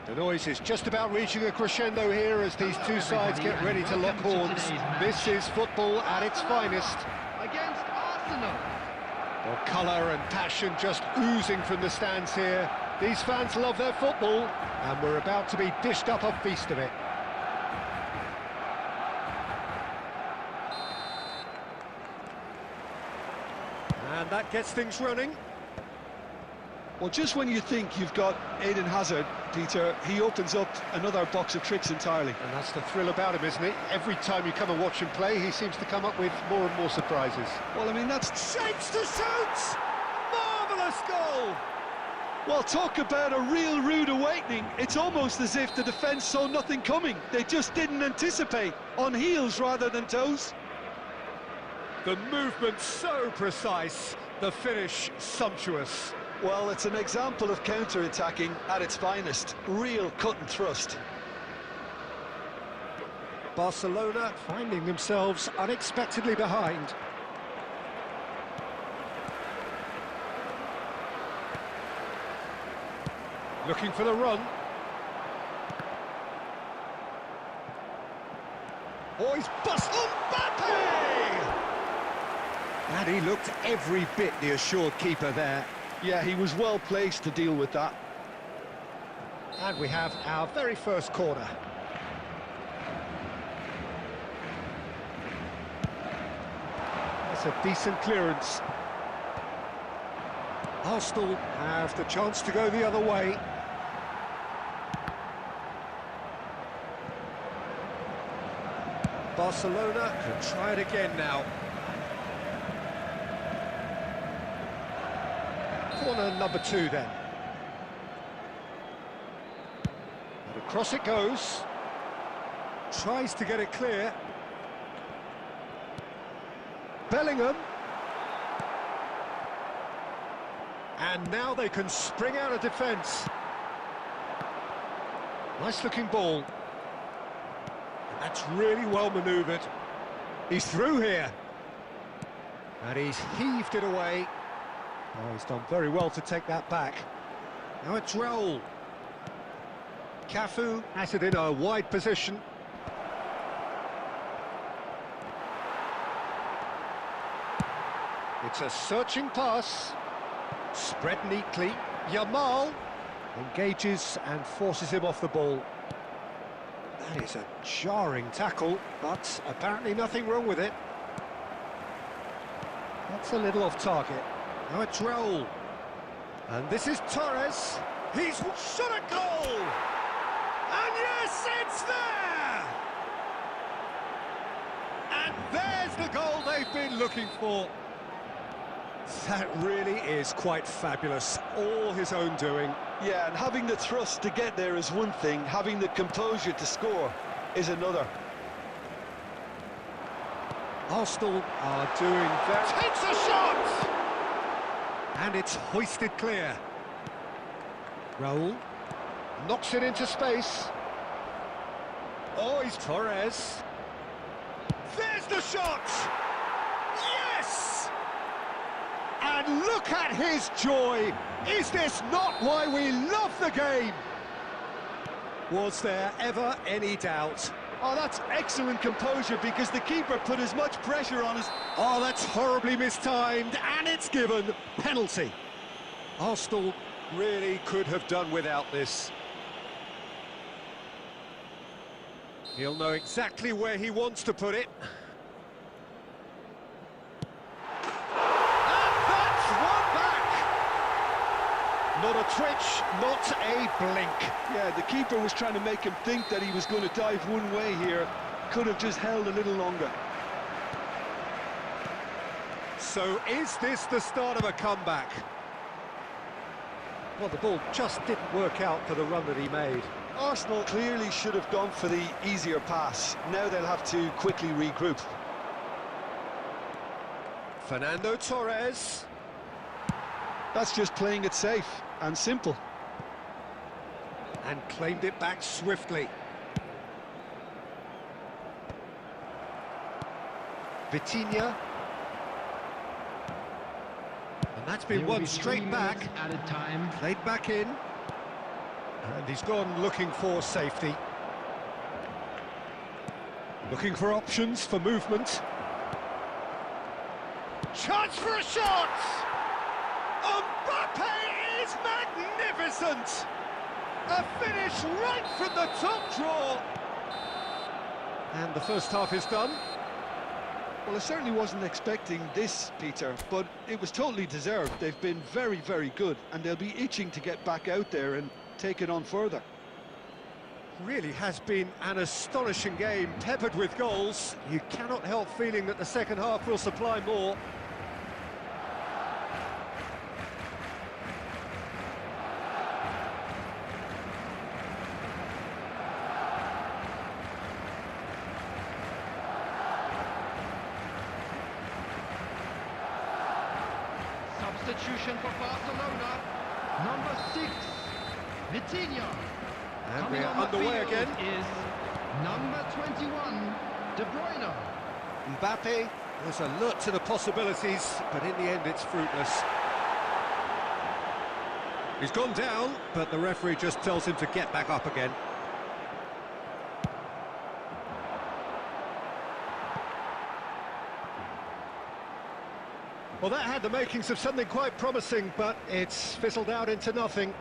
The noise is just about reaching a crescendo here as these two sides get ready to lock horns. This is football at its finest. Against Arsenal. Well, colour and passion just oozing from the stands here. These fans love their football, and we're about to be dished up a feast of it. And that gets things running. Well, just when you think you've got Eden Hazard, Peter, he opens up another box of tricks entirely. And that's the thrill about him, isn't it? Every time you come and watch him play, he seems to come up with more and more surprises. Well, I mean, that's... Shapes to shoot! Marvellous goal! Well, talk about a real rude awakening. It's almost as if the defence saw nothing coming. They just didn't anticipate, on heels rather than toes. The movement so precise, the finish sumptuous. Well, it's an example of counter-attacking at its finest. Real cut and thrust. Barcelona finding themselves unexpectedly behind. Looking for the run. Oh, he's bust Mbappe! And he looked every bit the assured keeper there. Yeah, he was well placed to deal with that. And we have our very first corner. That's a decent clearance. Arsenal have the chance to go the other way. Barcelona can try it again now. Corner number 2 then. And across it goes. Tries to get it clear. Bellingham. And now they can spring out of defence. Nice looking ball. That's really well manoeuvred. He's through here. And he's heaved it away. Oh, he's done very well to take that back. Now it's Raul. Cafu has it in a wide position. It's a searching pass. Spread neatly. Yamal engages and forces him off the ball. That is a jarring tackle, but apparently nothing wrong with it. That's a little off target. Now it's Raul. And this is Torres. He's shot a goal! And yes, it's there! And there's the goal they've been looking for. That really is quite fabulous. All his own doing. Yeah, and having the thrust to get there is one thing. Having the composure to score is another. Arsenal are doing very... Takes a shot! And it's hoisted clear. Raul knocks it into space. Oh, he's Torres. There's the shot! Yes! And look at his joy! Is this not why we love the game? Was there ever any doubt? Oh, that's excellent composure because the keeper put as much pressure on as... Oh, that's horribly mistimed, and it's given penalty. Arsenal really could have done without this. He'll know exactly where he wants to put it. And that's one back! Not a twitch, not a blink. Yeah, the keeper was trying to make him think that he was going to dive one way here. Could have just held a little longer. So is this the start of a comeback? Well, the ball just didn't work out for the run that he made. Arsenal clearly should have gone for the easier pass. Now they'll have to quickly regroup. Fernando Torres. That's just playing it safe and simple. And claimed it back swiftly. Vitinha. And that's been won straight back. At a time. Played back in. And And he's gone looking for safety. Looking for options for movement. Chance for a shot! Mbappe is magnificent! A finish right from the top draw! And the first half is done. Well, I certainly wasn't expecting this, Peter, but it was totally deserved. They've been very, very good, and they'll be itching to get back out there and take it on further. Really has been an astonishing game, peppered with goals. You cannot help feeling that the second half will supply more. Substitution for Barcelona. Number 6, Vitinha. And Coming we're on the underway field again. is number 21, De Bruyne. Mbappe was alert to the possibilities, but in the end it's fruitless. He's gone down, but the referee just tells him to get back up again. Well, that had the makings of something quite promising, but it's fizzled out into nothing.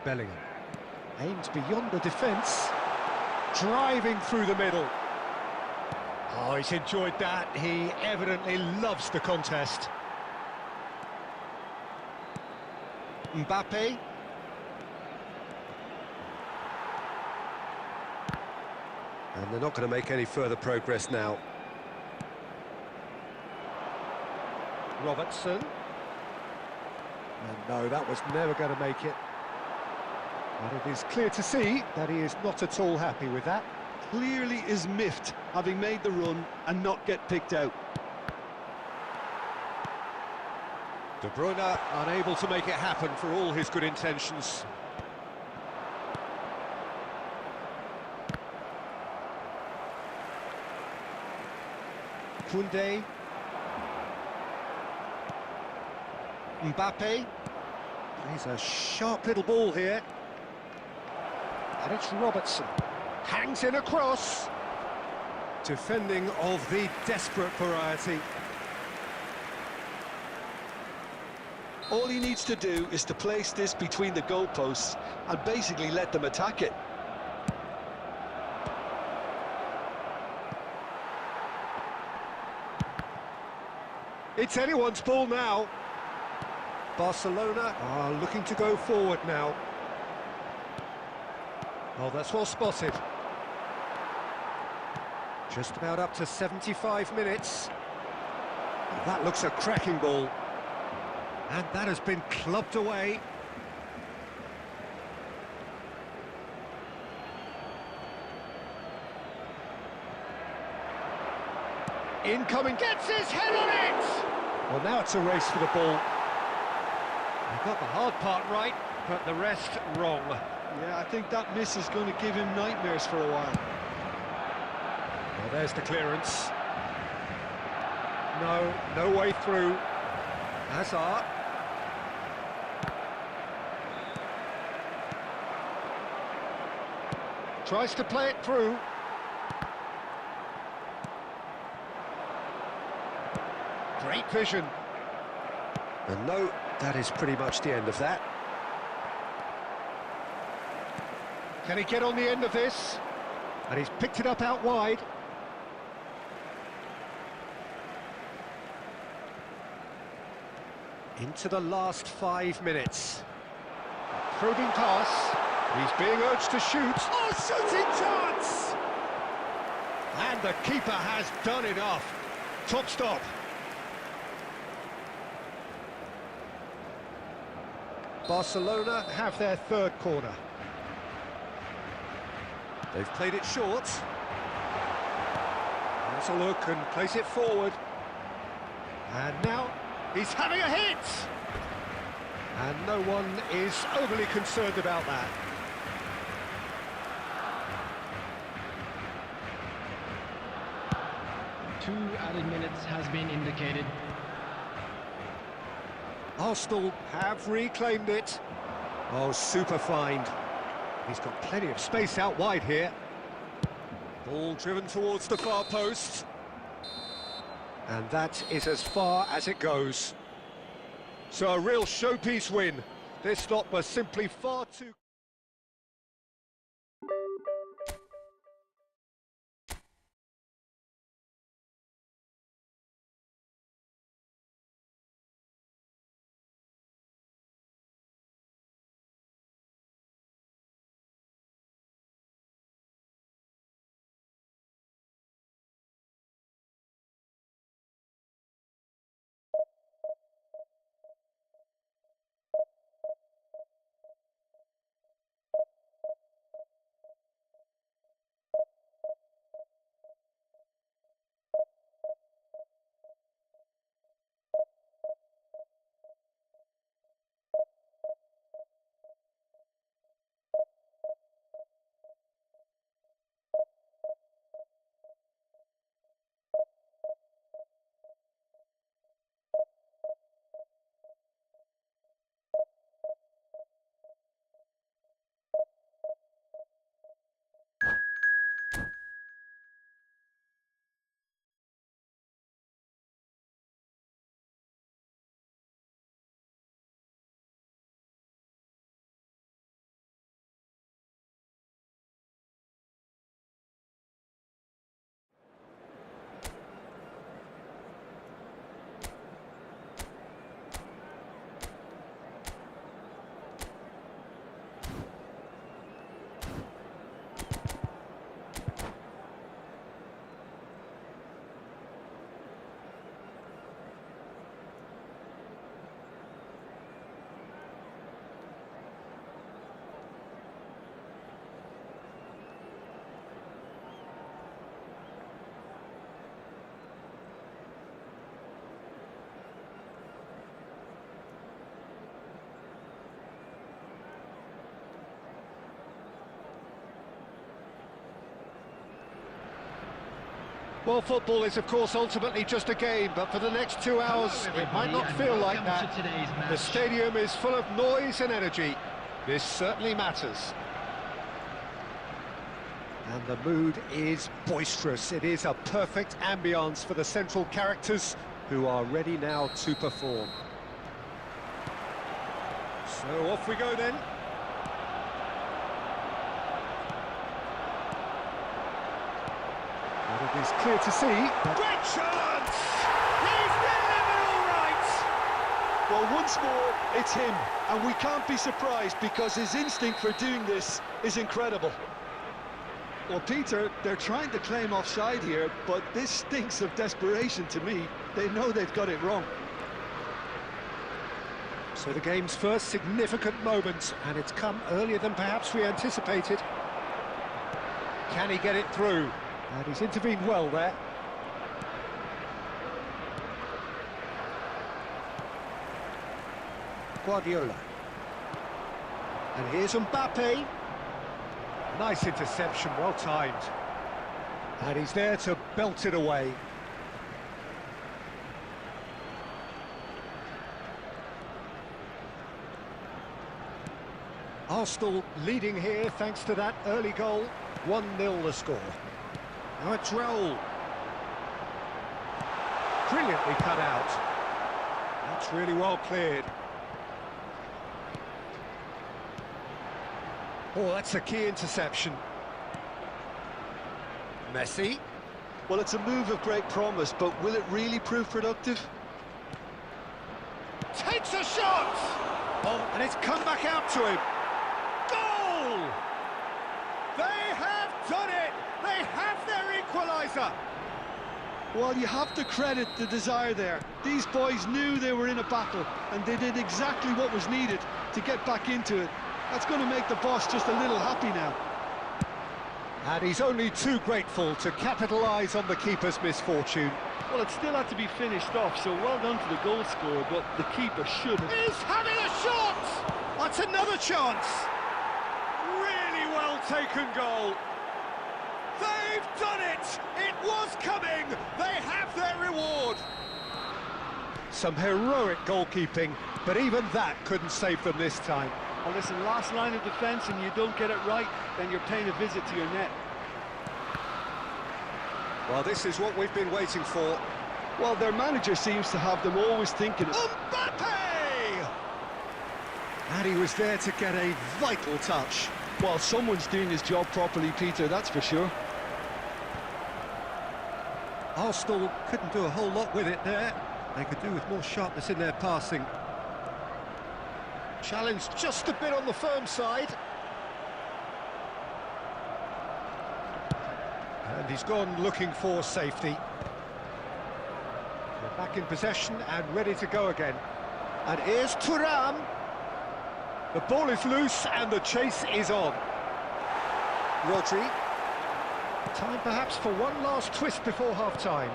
Bellingham aimed beyond the defence, driving through the middle. Oh, he's enjoyed that. He evidently loves the contest. Mbappe. And they're not going to make any further progress now. Robertson. And no, that was never going to make it. But it is clear to see that he is not at all happy with that. Clearly is miffed, having made the run and not get picked out. De Bruyne unable to make it happen for all his good intentions. Koundé. Mbappe. Plays a sharp little ball here. And it's Robertson. Hangs in across. Defending of the desperate variety. All he needs to do is to place this between the goalposts and basically let them attack it. It's anyone's ball now. Barcelona are looking to go forward now. Oh, that's well spotted. Just about up to 75 minutes. Oh, that looks a cracking ball. And that has been clubbed away. Incoming, gets his head on it! Well, now it's a race for the ball. He got the hard part right, but the rest wrong. Yeah, I think that miss is going to give him nightmares for a while. Well, there's the clearance. No way through. Hazard. Tries to play it through. Great vision. And no, that is pretty much the end of that. Can he get on the end of this? And he's picked it up out wide. Into the last 5 minutes. Probing pass. He's being urged to shoot. Oh, shooting chance! And the keeper has done enough. Top stop. Barcelona have their third corner. They've played it short. Has a look and plays it forward. And now he's having a hit! And no one is overly concerned about that. 2 added minutes has been indicated. Arsenal have reclaimed it. Oh, super find. He's got plenty of space out wide here. Ball driven towards the far post. And that is as far as it goes. So a real showpiece win. This stop was simply far too... Well, football is, of course, ultimately just a game, but for the next 2 hours, it might not feel like that. The stadium is full of noise and energy. This certainly matters. And the mood is boisterous. It is a perfect ambience for the central characters who are ready now to perform. So off we go then. But it is clear to see. Great chance! He's delivered all right! Well, once more, it's him, and we can't be surprised because his instinct for doing this is incredible. Well, Peter, they're trying to claim offside here, but this stinks of desperation to me. They know they've got it wrong. So the game's first significant moment, and it's come earlier than perhaps we anticipated. Can he get it through? And he's intervened well there. Guardiola. And here's Mbappe. Nice interception, well timed. And he's there to belt it away. Arsenal leading here thanks to that early goal. 1-0 the score. Now it's Raul. Brilliantly cut out. That's really well cleared. Oh, that's a key interception. Messi. Well, it's a move of great promise, but will it really prove productive? Takes a shot! Oh, and it's come back out to him. Goal! They have done it! They have their equaliser! Well, you have to credit the desire there. These boys knew they were in a battle, and they did exactly what was needed to get back into it. That's going to make the boss just a little happy now. And he's only too grateful to capitalise on the keeper's misfortune. Well, it still had to be finished off, so well done to the goal scorer, but the keeper should have... He's having a shot! That's another chance! Really well taken goal. They've done it! It was coming! They have their reward! Some heroic goalkeeping, but even that couldn't save them this time. Well, listen, last line of defence and you don't get it right, then you're paying a visit to your net. Well, this is what we've been waiting for. Well, their manager seems to have them always thinking... Mbappe! And he was there to get a vital touch. Well, someone's doing his job properly, Peter, that's for sure. Arsenal couldn't do a whole lot with it there. They could do with more sharpness in their passing. Challenge just a bit on the firm side. And he's gone looking for safety. They're back in possession and ready to go again. And here's Thuram. The ball is loose and the chase is on. Rodri. Time perhaps for one last twist before half-time.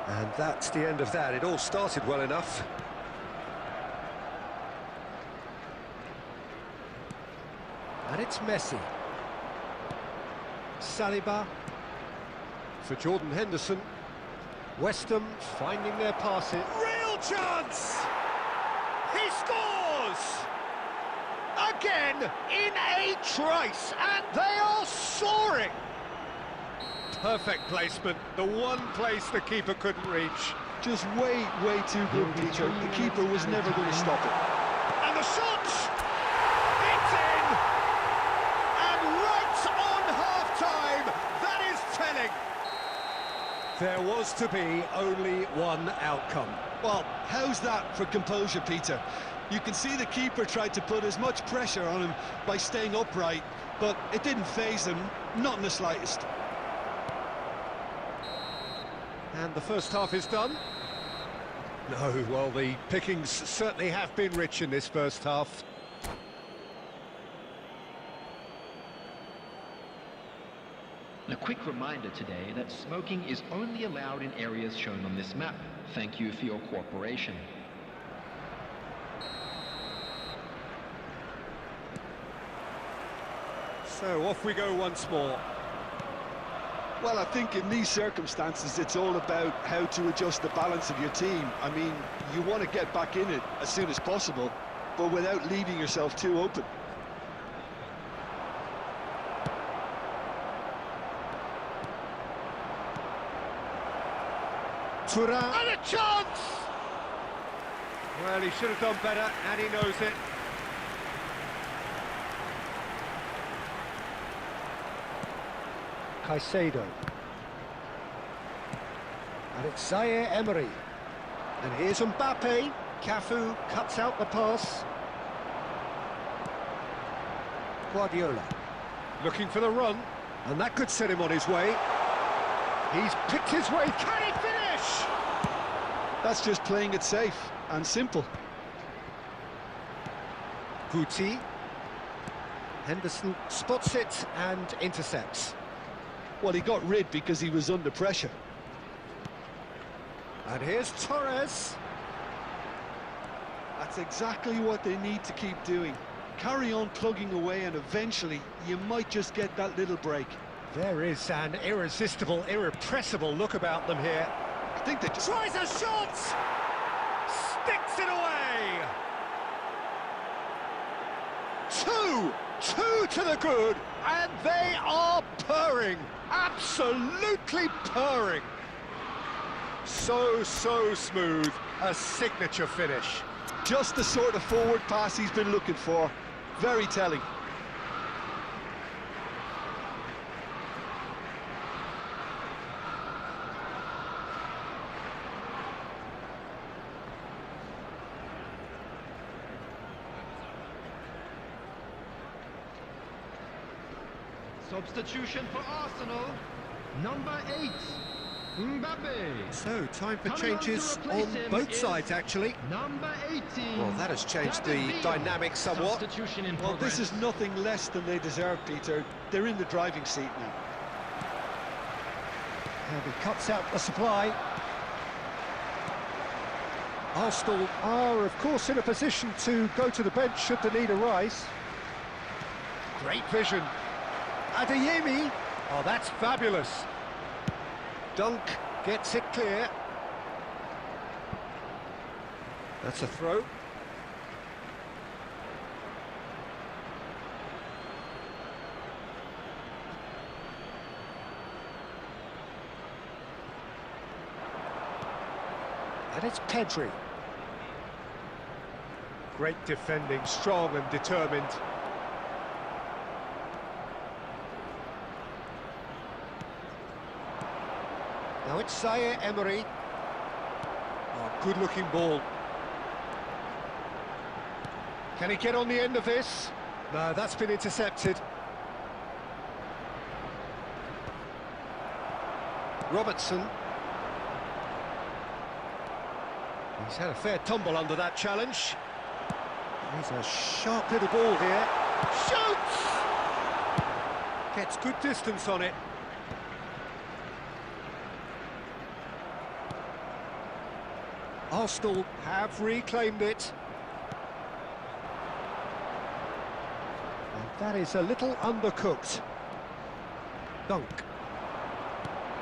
And that's the end of that. It all started well enough. And it's Messi. Saliba. For Jordan Henderson. West Ham finding their passes. Real chance! He scores! Again, in a trice, and they are soaring! Perfect placement, the one place the keeper couldn't reach. Just way too good, Peter. The keeper was never going to stop it. And the shot! It's in! And right on half-time, that is telling. There was to be only one outcome. Well, how's that for composure, Peter? You can see the keeper tried to put as much pressure on him by staying upright, but it didn't faze him, not in the slightest. And the first half is done. No, well, the pickings certainly have been rich in this first half. A quick reminder today that smoking is only allowed in areas shown on this map. Thank you for your cooperation. So off we go once more. Well, I think in these circumstances, it's all about how to adjust the balance of your team. I mean, you want to get back in it as soon as possible, but without leaving yourself too open. Thuram. And a chance! Well, he should have done better, and he knows it. Caicedo. And it's Zaire Emery. And here's Mbappe. Cafu cuts out the pass. Guardiola. Looking for the run. And that could set him on his way. He's picked his way. Can he finish? That's just playing it safe and simple. Guti. Henderson spots it and intercepts. Well, he got rid because he was under pressure. And here's Torres. That's exactly what they need to keep doing. Carry on plugging away and eventually you might just get that little break. There is an irresistible, irrepressible look about them here. I think they just... Tries a shot! Sticks it away! Two to the good, and they are purring. Absolutely purring. So smooth. A signature finish. Just the sort of forward pass he's been looking for. Very telling. Substitution for Arsenal, number 8, Mbappe. So, time for Coming on changes to replace on him both is sides, actually. Number 18. Well, that has changed the David Villa. dynamic somewhat. Substitution in Well, this progress. is nothing less than they deserve, Peter. They're in the driving seat now. And he cuts out the supply. Arsenal are, of course, in a position to go to the bench should the need arise. Great vision. Adeyemi. Oh, that's fabulous. Dunk gets it clear. That's a throw. And it's Pedri. Great defending, strong and determined. Now it's Zaire Emery. Oh, good-looking ball. Can he get on the end of this? No, that's been intercepted. Robertson. He's had a fair tumble under that challenge. He's a sharp little ball here. Shoots! Gets good distance on it. Arsenal have reclaimed it. And that is a little undercooked. Dunk.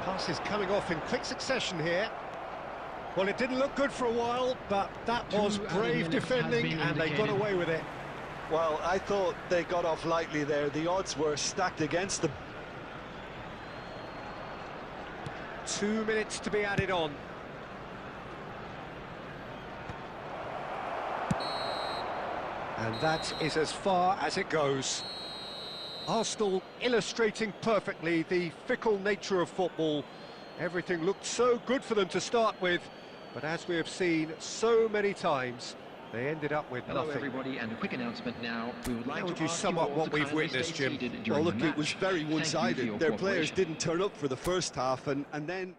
Pass is coming off in quick succession here. Well, it didn't look good for a while, but that was brave defending and they got away with it. Well, I thought they got off lightly there. The odds were stacked against them. 2 minutes to be added on. And that is as far as it goes. Arsenal illustrating perfectly the fickle nature of football. Everything looked so good for them to start with, but as we have seen so many times, they ended up with Hello, nothing. everybody, and a quick announcement now. We would like How would to you ask sum you up all what to we've kindly witnessed, stay Jim? seated Well, during look, the it was match. very Thank you for one-sided. your Their players cooperation. didn't turn up for the first half, and then...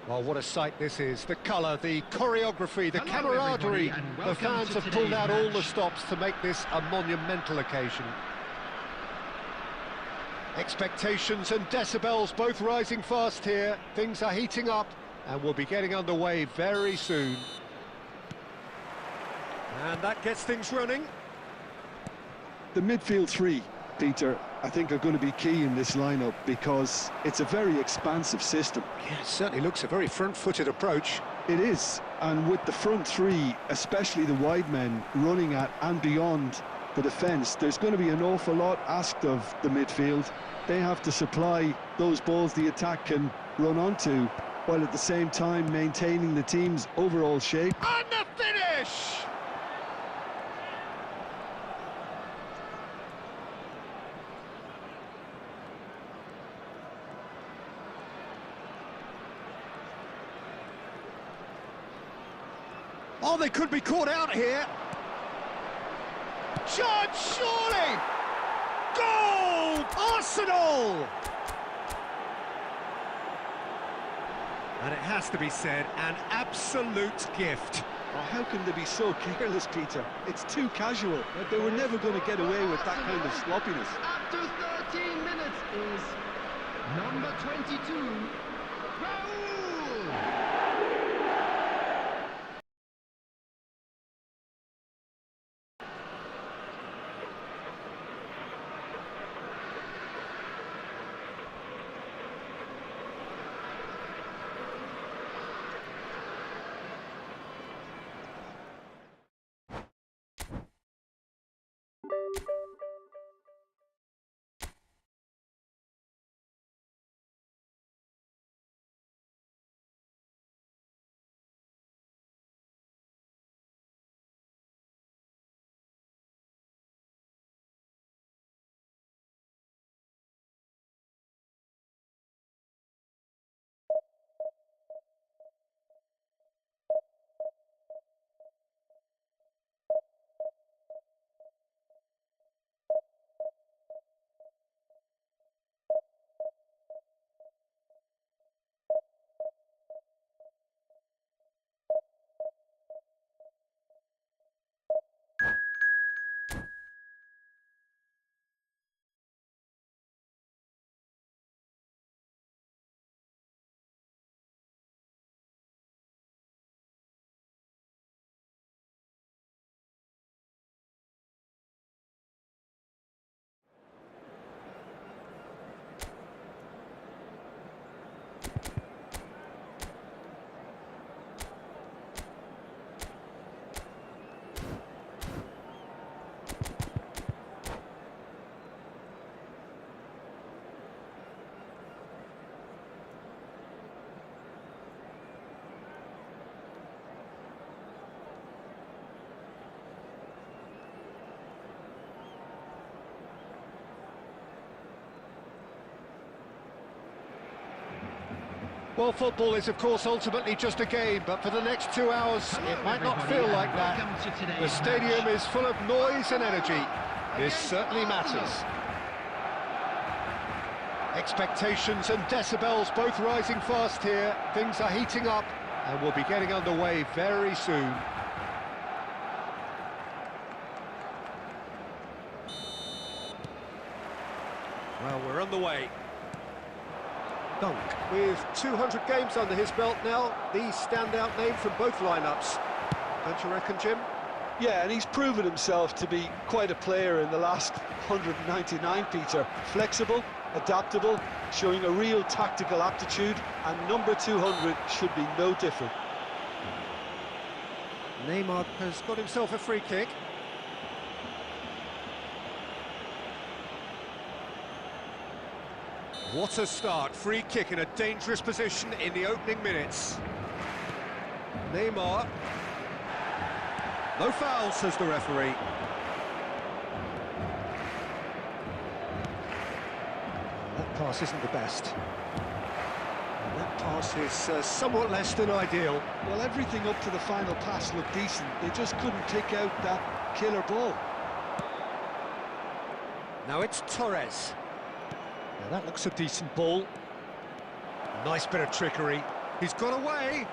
Well, what a sight this is. The colour, the choreography, the Hello, camaraderie. everybody, and The welcome fans to have pulled today's out all the match. stops to make this a monumental occasion. Expectations and decibels both rising fast here. Things are heating up and we'll be getting underway very soon. And that gets things running. The midfield three, Peter, I think are going to be key in this lineup because it's a very expansive system. Yeah, it certainly looks a very front-footed approach. It is, and with the front three, especially the wide men running at and beyond the defence, there's going to be an awful lot asked of the midfield. They have to supply those balls the attack can run onto, while at the same time maintaining the team's overall shape. And the finish! Oh, they could be caught out here. Shot, surely! Goal! Arsenal! And it has to be said, an absolute gift. Oh, how can they be so careless, Peter? It's too casual. They were never going to get away with that kind of sloppiness. Up to 13 minutes is number 22, Raul. Well, football is, of course, ultimately just a game, but for the next 2 hours, it might not feel like that. The stadium is full of noise and energy. This certainly matters. Expectations and decibels both rising fast here. Things are heating up, and we'll be getting underway very soon. Well, we're on the way. Dunk. With 200 games under his belt now, the standout name from both lineups. Don't you reckon, Jim? Yeah, and he's proven himself to be quite a player in the last 199, Peter. Flexible, adaptable, showing a real tactical aptitude, and number 200 should be no different. Neymar has got himself a free kick. What a start, free kick in a dangerous position in the opening minutes. Neymar. No foul, says the referee. That pass isn't the best. And that pass is somewhat less than ideal. Well, everything up to the final pass looked decent. They just couldn't take out that killer ball. Now it's Torres. Now that looks a decent ball. Nice bit of trickery. He's got away.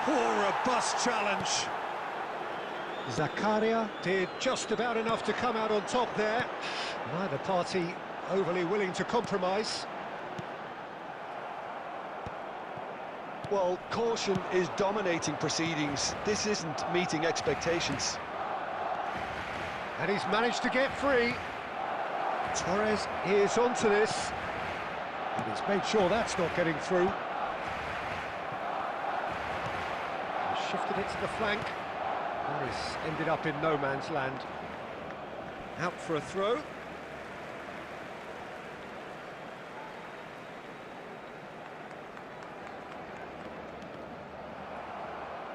Poor robust challenge. Zakaria did just about enough to come out on top there. Neither party overly willing to compromise. Well, caution is dominating proceedings. This isn't meeting expectations. And he's managed to get free. Torres is onto this. And he's made sure that's not getting through. He's shifted it to the flank. And he's ended up in no man's land. Out for a throw.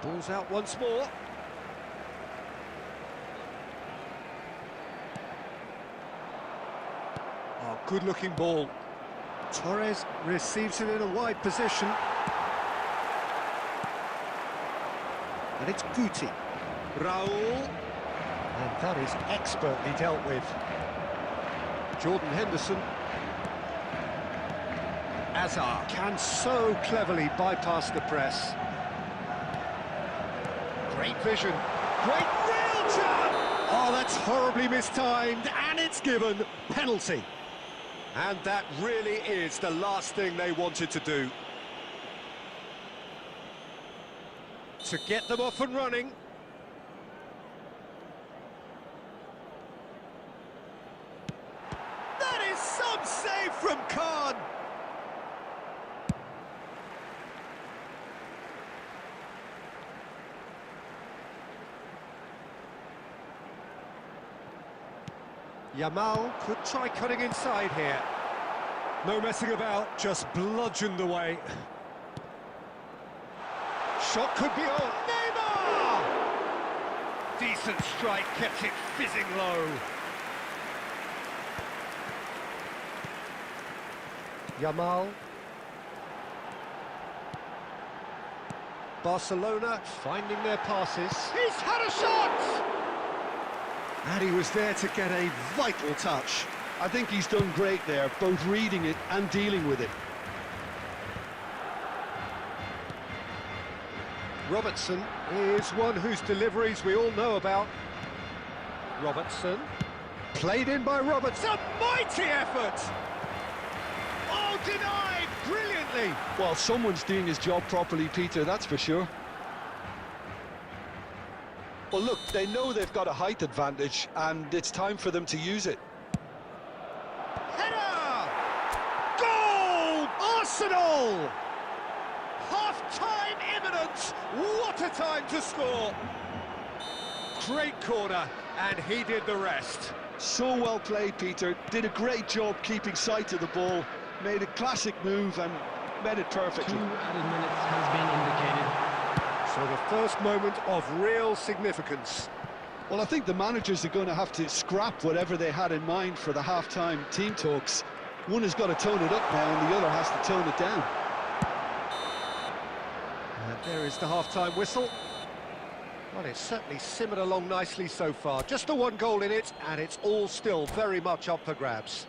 Ball's out once more. Oh, good-looking ball. Torres receives it in a wide position. And it's Guti. Raul. And that is expertly dealt with. Jordan Henderson. Hazard can so cleverly bypass the press. Great vision, great real chance! Oh, that's horribly mistimed, and it's given penalty. And that really is the last thing they wanted to do. To get them off and running. That is some save from Khan. Yamal could try cutting inside here. No messing about, just bludgeoned away. Shot could be on. Neymar! Decent strike, kept it fizzing low. Yamal. Barcelona finding their passes. He's had a shot! And he was there to get a vital touch. I think he's done great there, both reading it and dealing with it. Robertson is one whose deliveries we all know about. Robertson, played in by Robertson, a mighty effort! Oh, denied brilliantly! Well, someone's doing his job properly, Peter, that's for sure. Well, look, they know they've got a height advantage, and it's time for them to use it. Header! Goal! Arsenal! Half-time imminent! What a time to score! Great corner, and he did the rest. So well played, Peter. Did a great job keeping sight of the ball, made a classic move and made it perfectly. 2 added minutes has been indicated. So the first moment of real significance. Well, I think the managers are going to have to scrap whatever they had in mind for the half-time team talks. One has got to tone it up now and the other has to tone it down. And there is the half-time whistle. Well, it's certainly simmered along nicely so far. Just the one goal in it, and it's all still very much up for grabs.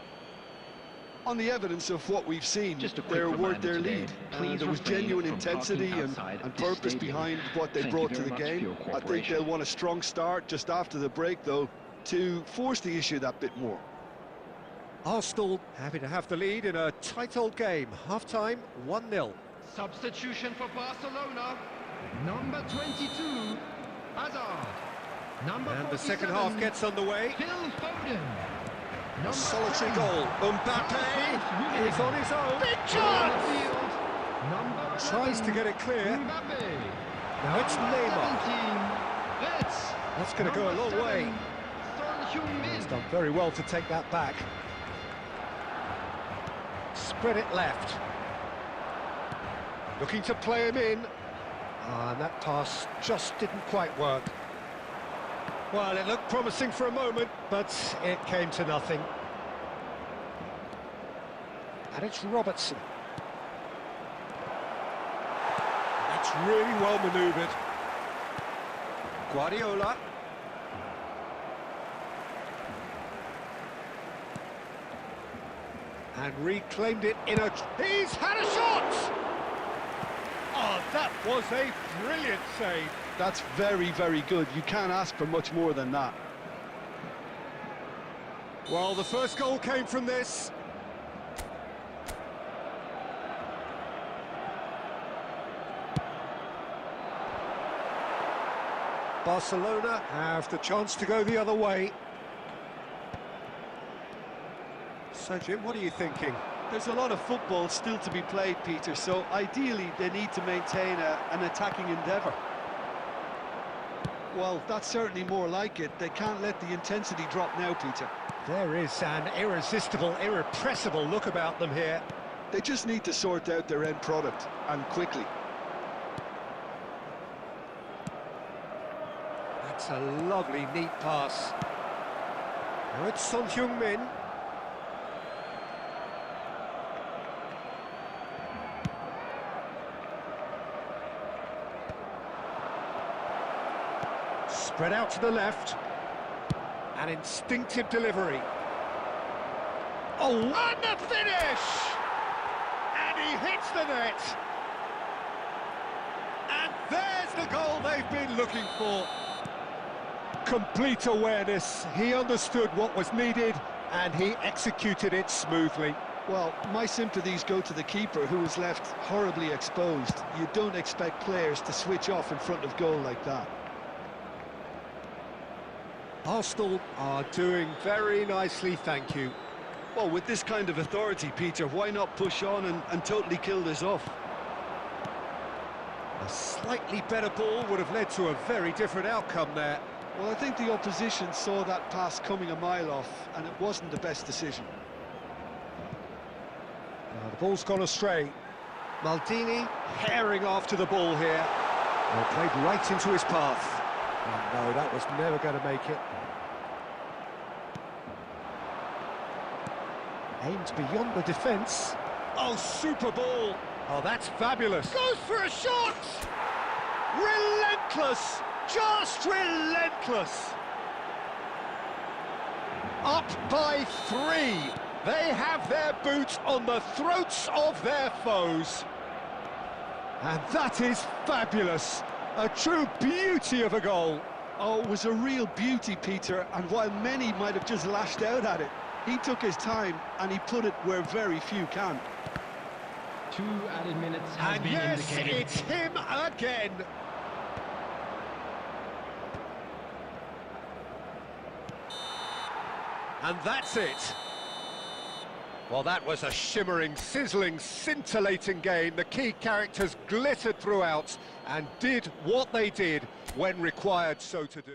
On the evidence of what we've seen, Just a quick they're worth reminder their today, lead. please There was refrain genuine from intensity parking and outside this purpose stadium. behind what they Thank brought you to the very much for game. your I think cooperation. they'll want a strong start just after the break, though, to force the issue that bit more. Arsenal happy to have the lead in a tight old game. Half-time, 1-0. Substitution for Barcelona. Number 22, Hazard. Number And the 47, second half gets underway. Phil Foden. A solitary goal. Mbappe is on his own. Big chance! Number Tries to get it clear. Mbappe. Now it's Neymar. 17, It's That's going to go a long way. Son Heung-min. He's done very well to take that back. Spread it left. Looking to play him in. And that pass just didn't quite work. Well, it looked promising for a moment, but it came to nothing. And it's Robertson. That's really well manoeuvred. Guardiola. And reclaimed it in a... He's had a shot! Oh, that was a brilliant save. That's very, very good. You can't ask for much more than that. Well, the first goal came from this. Barcelona have the chance to go the other way. So, Jim, what are you thinking? There's a lot of football still to be played, Peter, so ideally they need to maintain an attacking endeavour. Well, that's certainly more like it. They can't let the intensity drop now, Peter. There is an irresistible, irrepressible look about them here. They just need to sort out their end product, and quickly. That's a lovely, neat pass. Now it's Son Heung-min. Spread out to the left. An instinctive delivery. Oh, and the finish! And he hits the net! And there's the goal they've been looking for. Complete awareness, he understood what was needed, and he executed it smoothly. Well, my sympathies go to the keeper, who was left horribly exposed. You don't expect players to switch off in front of goal like that. Arsenal are doing very nicely, thank you. Well, with this kind of authority, Peter, why not push on and totally kill this off? A slightly better ball would have led to a very different outcome there. Well, I think the opposition saw that pass coming a mile off, and it wasn't the best decision. Now, the ball's gone astray. Maldini herring after the ball here. Well, played right into his path. Oh, no, that was never going to make it. Aimed beyond the defence. Oh, super ball. Oh, that's fabulous. Goes for a shot! Relentless! Just relentless! Up by 3. They have their boots on the throats of their foes. And that is fabulous. A true beauty of a goal. Oh, it was a real beauty, Peter, and while many might have just lashed out at it, he took his time and he put it where very few can. 2 added minutes has And been yes, indicated. it's him again. And that's it. Well, that was a shimmering, sizzling, scintillating game. The key characters glittered throughout and did what they did when required so to do.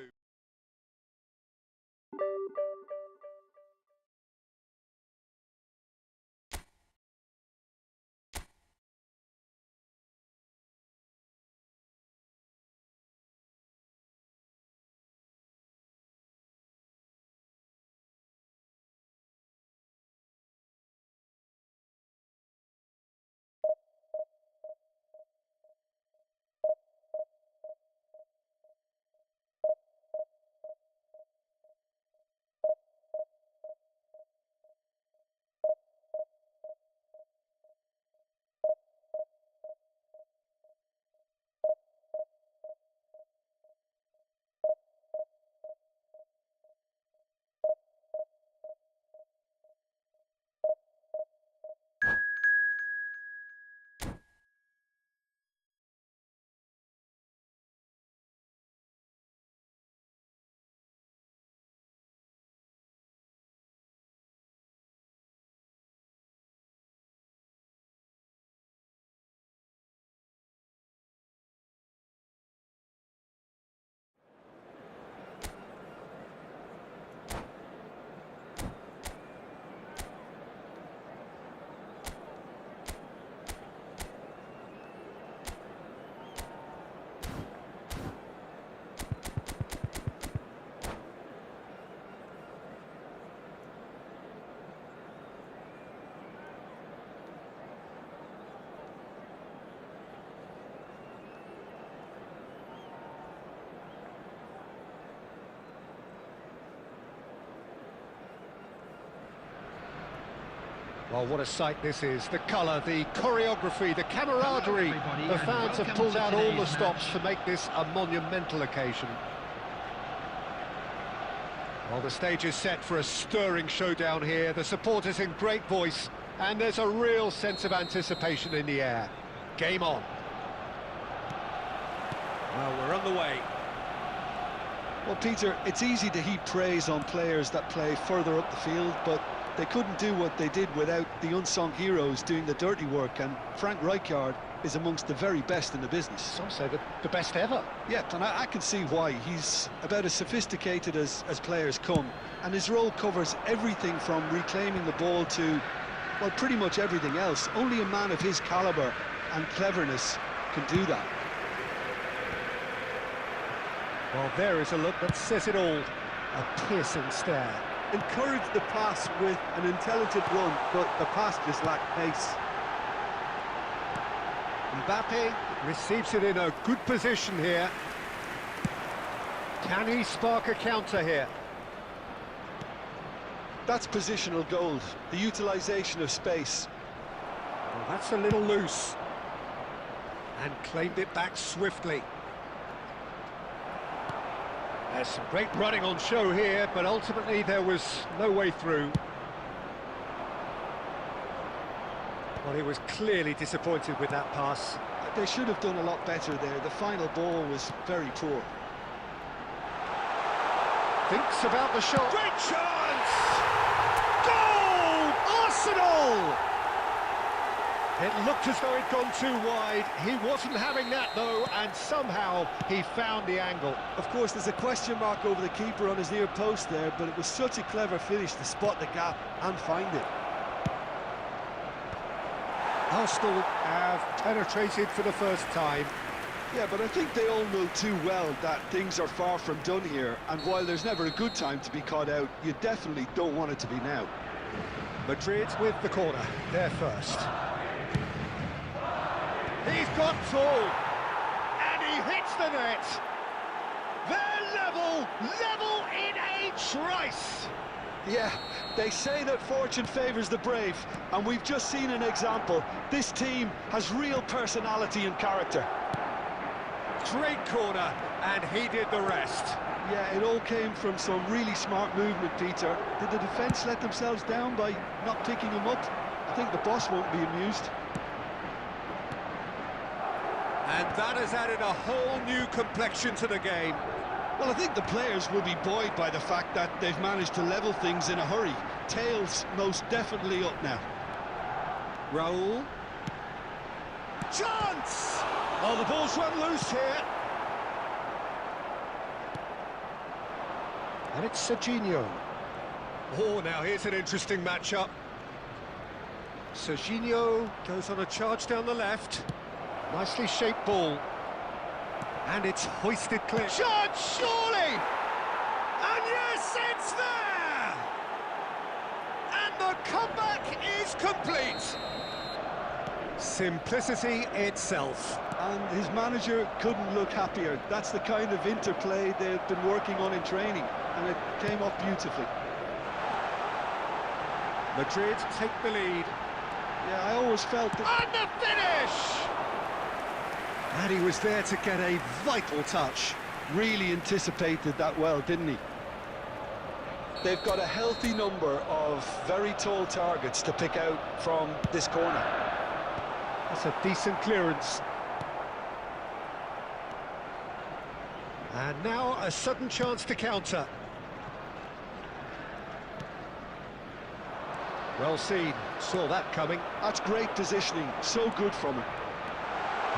Well, what a sight this is. The colour, the choreography, the camaraderie. Hello, The fans have welcome pulled to out all the today's stops match. to make this a monumental occasion. Well, the stage is set for a stirring showdown here. The supporters in great voice, and there's a real sense of anticipation in the air. Game on. Well, we're on the way. Well, Peter, it's easy to heap praise on players that play further up the field, but they couldn't do what they did without the unsung heroes doing the dirty work, and Frank Rijkaard is amongst the very best in the business. Some say the best ever. Yeah, and I can see why. He's about as sophisticated as players come, and his role covers everything from reclaiming the ball to, well, pretty much everything else. Only a man of his calibre and cleverness can do that. Well, there is a look that says it all. A piercing stare. Encouraged the pass with an intelligent run, but the pass just lacked pace. Mbappe receives it in a good position here. Can he spark a counter here? That's positional gold, the utilisation of space. Well, that's a little loose. And claimed it back swiftly. There's some great running on show here, but ultimately there was no way through. Well, he was clearly disappointed with that pass. They should have done a lot better there. The final ball was very poor. Thinks about the shot. Great chance! Goal! Arsenal! It looked as though he'd gone too wide. He wasn't having that, though, and somehow he found the angle. Of course, there's a question mark over the keeper on his near post there, but it was such a clever finish to spot the gap and find it. Arsenal have penetrated for the first time. Yeah, but I think they all know too well that things are far from done here, and while there's never a good time to be caught out, you definitely don't want it to be now. Madrid with the corner, they're first. He's got tall, and he hits the net. They're level in a trice. Yeah, they say that fortune favours the brave, and we've just seen an example. This team has real personality and character. Great corner, and he did the rest. Yeah, it all came from some really smart movement, Peter. Did the defence let themselves down by not picking him up? I think the boss won't be amused. And that has added a whole new complexion to the game. Well, I think the players will be buoyed by the fact that they've managed to level things in a hurry. Tails most definitely up now. Raul. Chance! Oh, the ball's run loose here. And it's Serginho. Oh, now here's an interesting matchup. Serginho goes on a charge down the left. Nicely shaped ball. And it's hoisted clear. Chance, surely! And yes, it's there! And the comeback is complete. Simplicity itself. And his manager couldn't look happier. That's the kind of interplay they've been working on in training, and it came off beautifully. Madrid take the lead. Yeah, I always felt that... And the finish! And he was there to get a vital touch. Really anticipated that well, didn't he? They've got a healthy number of very tall targets to pick out from this corner. That's a decent clearance. And now a sudden chance to counter. Well seen, saw that coming. That's great positioning, so good from him.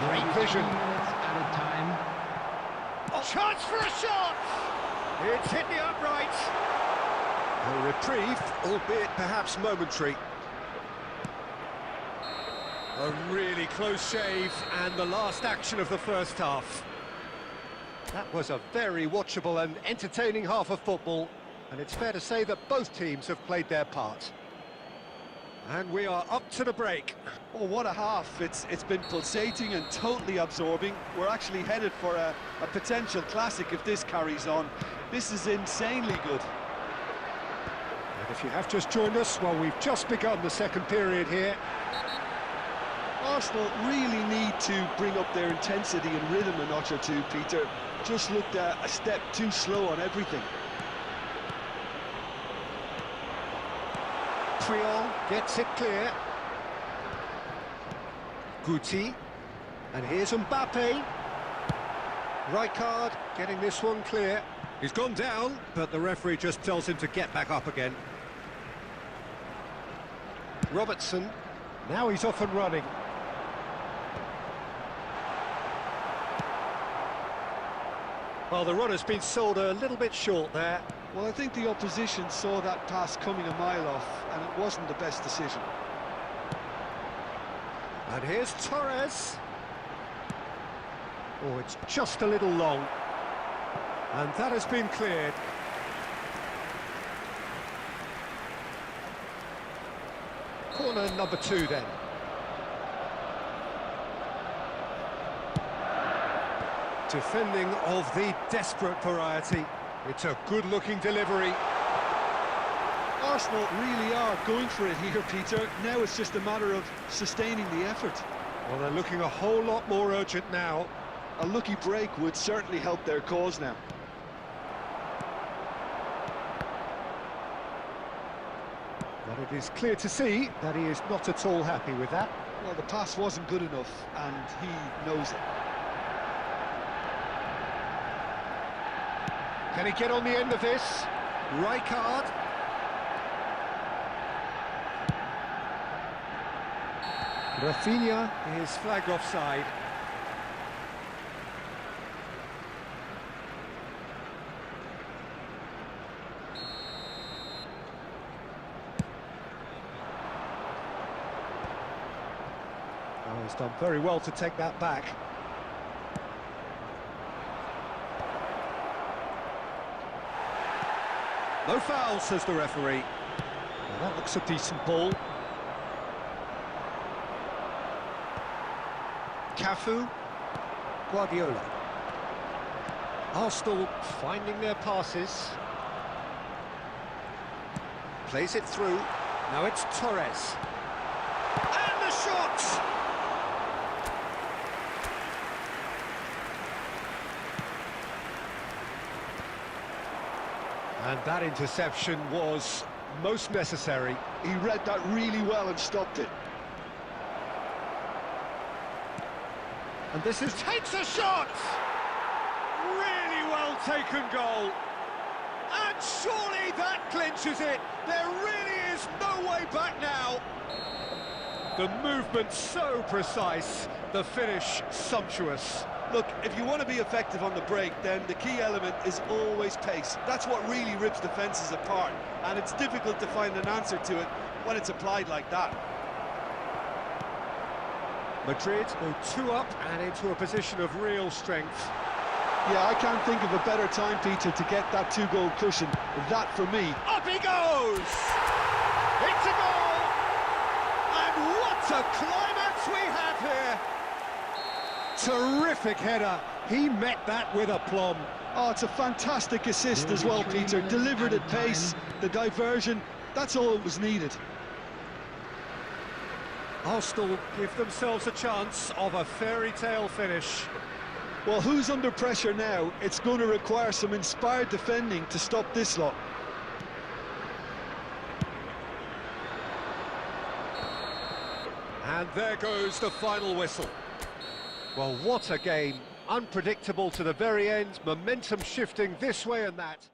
Great vision. Out of time. Oh, chance for a shot! It's hit the upright. A reprieve, albeit perhaps momentary. A really close shave, and the last action of the first half. That was a very watchable and entertaining half of football, and it's fair to say that both teams have played their part. And we are up to the break. Oh, what a half. It's been pulsating and totally absorbing. We're actually headed for a potential classic if this carries on. This is insanely good. And if you have just joined us, well, we've just begun the second period here. Arsenal really need to bring up their intensity and rhythm a notch or two, Peter. Just looked a step too slow on everything. Triol gets it clear. Guti. And here's Mbappe. Rijkaard getting this one clear. He's gone down, but the referee just tells him to get back up again. Robertson. Now he's off and running. Well, the runner's been sold a little bit short there. Well, I think the opposition saw that pass coming a mile off, and it wasn't the best decision. And here's Torres. Oh, it's just a little long. And that has been cleared. Corner number 2 then. Defending of the desperate variety. It's a good-looking delivery. Arsenal really are going for it here, Peter. Now it's just a matter of sustaining the effort. Well, they're looking a whole lot more urgent now. A lucky break would certainly help their cause now. But it is clear to see that he is not at all happy with that. Well, the pass wasn't good enough, and he knows it. Can he get on the end of this? Rijkaard. Rafinha is flagged offside. Oh, he's done very well to take that back. No foul, says the referee. Well, that looks a decent ball. Cafu. Guardiola. Arsenal finding their passes. Plays it through. Now it's Torres. And the shot! And that interception was most necessary. He read that really well and stopped it. And this is... Takes a shot! Really well taken goal. And surely that clinches it. There really is no way back now. The movement so precise, the finish sumptuous. Look, if you want to be effective on the break, then the key element is always pace. That's what really rips defences apart, and it's difficult to find an answer to it when it's applied like that. Madrid go 2 up and into a position of real strength. Yeah, I can't think of a better time, Peter, to get that 2-goal cushion. That, for me... Up he goes! It's a goal! And what a climax we have here! Terrific header. He met that with aplomb. Oh, it's a fantastic assist as well, Peter. Delivered at pace, the diversion, that's all that was needed. Arsenal give themselves a chance of a fairy tale finish. Well, who's under pressure now? It's going to require some inspired defending to stop this lot. And there goes the final whistle. Well, what a game. Unpredictable to the very end, momentum shifting this way and that.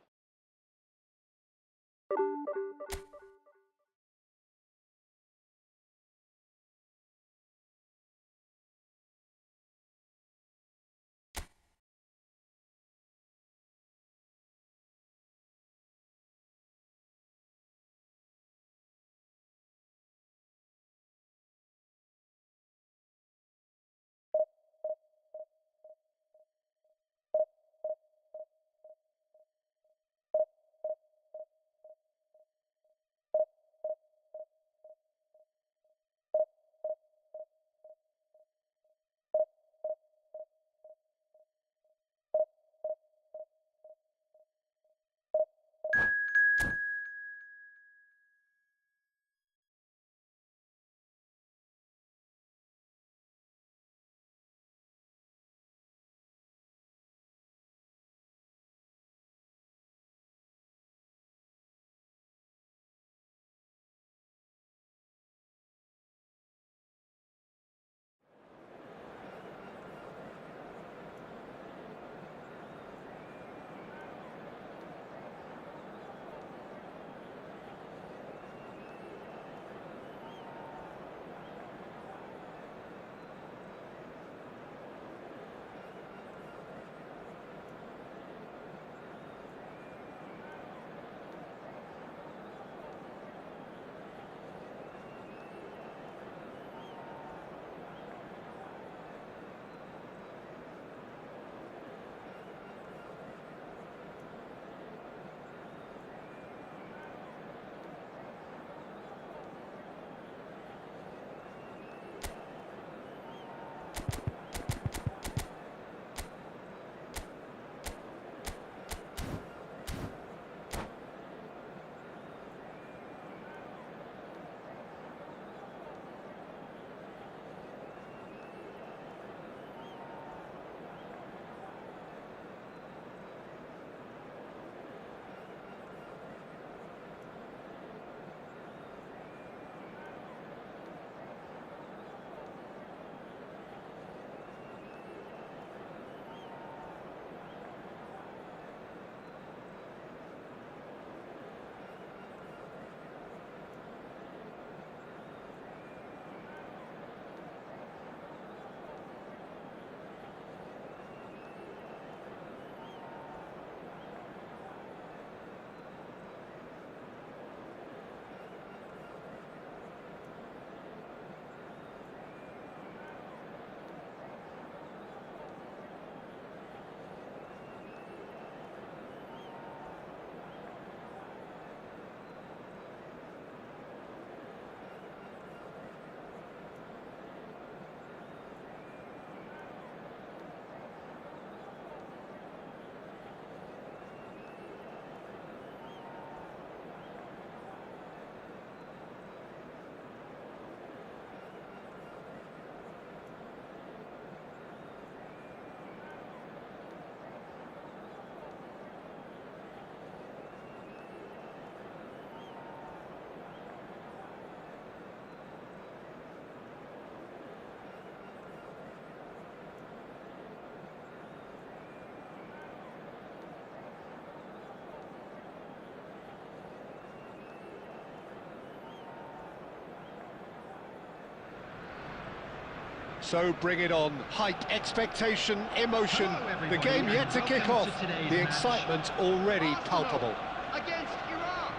So bring it on. Hype, expectation, emotion. Hello, The everybody, game yet and to kick welcome off. to today's The match. excitement already palpable. Against Iraq.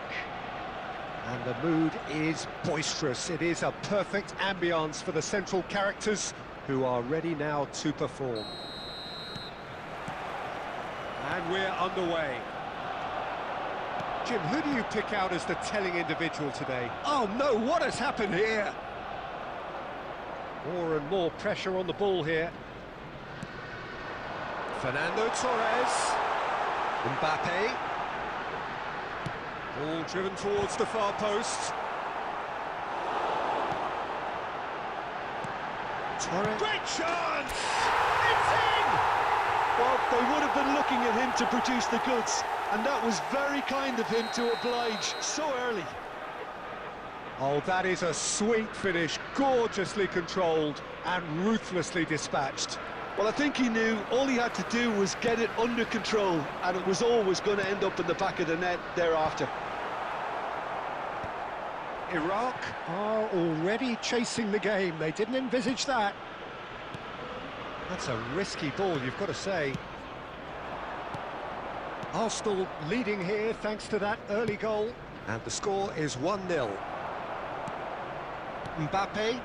And the mood is boisterous. It is a perfect ambience for the central characters who are ready now to perform. And we're underway. Jim, who do you pick out as the telling individual today? Oh no, what has happened here? More and more pressure on the ball here. Fernando Torres. Mbappe. Ball driven towards the far post. Torres. Great chance! It's in! Well, they would have been looking at him to produce the goods, and that was very kind of him to oblige so early. Oh, that is a sweet finish, gorgeously controlled and ruthlessly dispatched. Well, I think he knew all he had to do was get it under control, and it was always going to end up in the back of the net thereafter. Iraq are already chasing the game. They didn't envisage that. That's a risky ball, you've got to say. Arsenal leading here thanks to that early goal. And the score is 1-0. Mbappe. And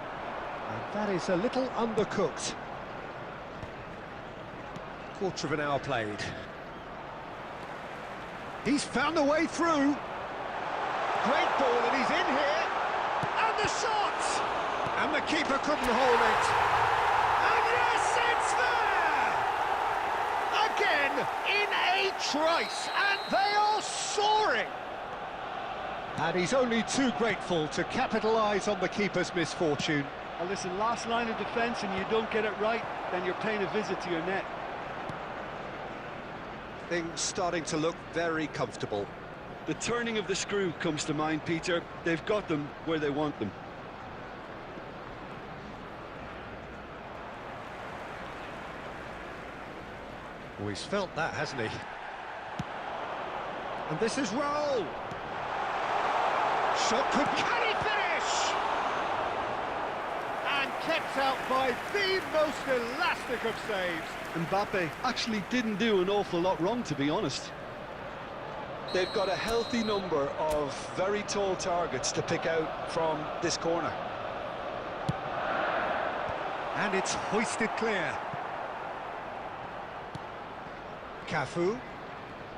that is a little undercooked. Quarter of an hour played. He's found a way through. Great ball, and he's in here. And the shot! And the keeper couldn't hold it. And yes, it's there! Again, in a trice, and they are soaring! And he's only too grateful to capitalise on the keeper's misfortune. Well, listen, last line of defence and you don't get it right, then you're paying a visit to your net. Things starting to look very comfortable. The turning of the screw comes to mind, Peter. They've got them where they want them. Oh, he's felt that, hasn't he? And this is Raul. Shot could... Can he finish? And kept out by the most elastic of saves. Mbappe actually didn't do an awful lot wrong, to be honest. They've got a healthy number of very tall targets to pick out from this corner. And it's hoisted clear. Cafu.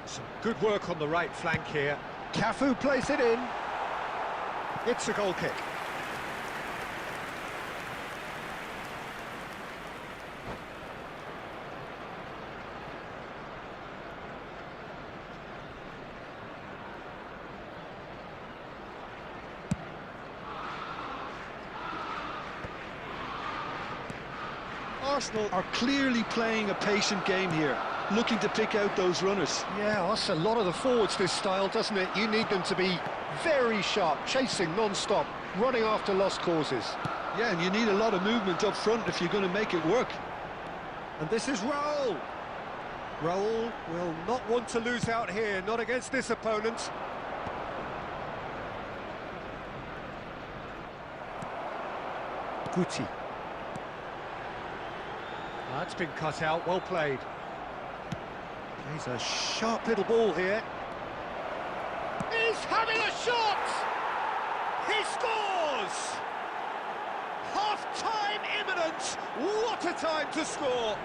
Some good work on the right flank here. Cafu plays it in. It's a goal kick. Arsenal are clearly playing a patient game here, looking to pick out those runners. Yeah, that's a lot of the forwards, this style, doesn't it? You need them to be very sharp, chasing non-stop, running after lost causes. Yeah, and you need a lot of movement up front if you're going to make it work. And this is Raul. Raul will not want to lose out here, not against this opponent. Guti. That's been cut out, well played. He's a sharp little ball here. He's having a shot! He scores! Half-time imminent! What a time to score!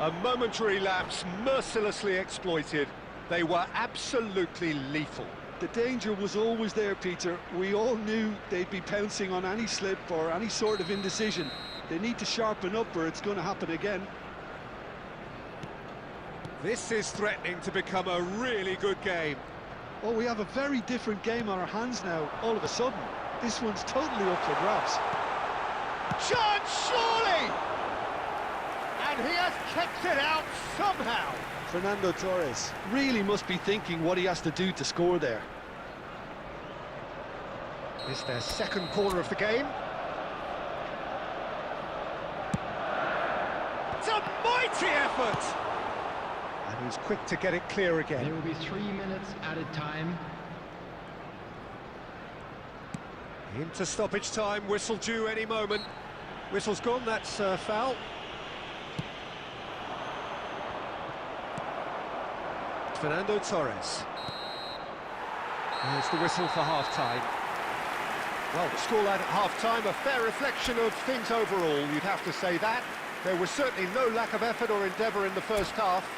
A momentary lapse mercilessly exploited. They were absolutely lethal. The danger was always there, Peter. We all knew they'd be pouncing on any slip or any sort of indecision. They need to sharpen up or it's going to happen again. This is threatening to become a really good game. Oh, we have a very different game on our hands now, all of a sudden. This one's totally up for grabs. Chance, surely! And he has kept it out somehow. Fernando Torres really must be thinking what he has to do to score there. It's their second corner of the game. It's a mighty effort! And he's quick to get it clear again. There will be 3 minutes added time. Into stoppage time, whistle due any moment. Whistle's gone, that's foul. Fernando Torres. There's the whistle for half-time. Well, the scoreline at half-time, a fair reflection of things overall, you'd have to say that. There was certainly no lack of effort or endeavour in the first half.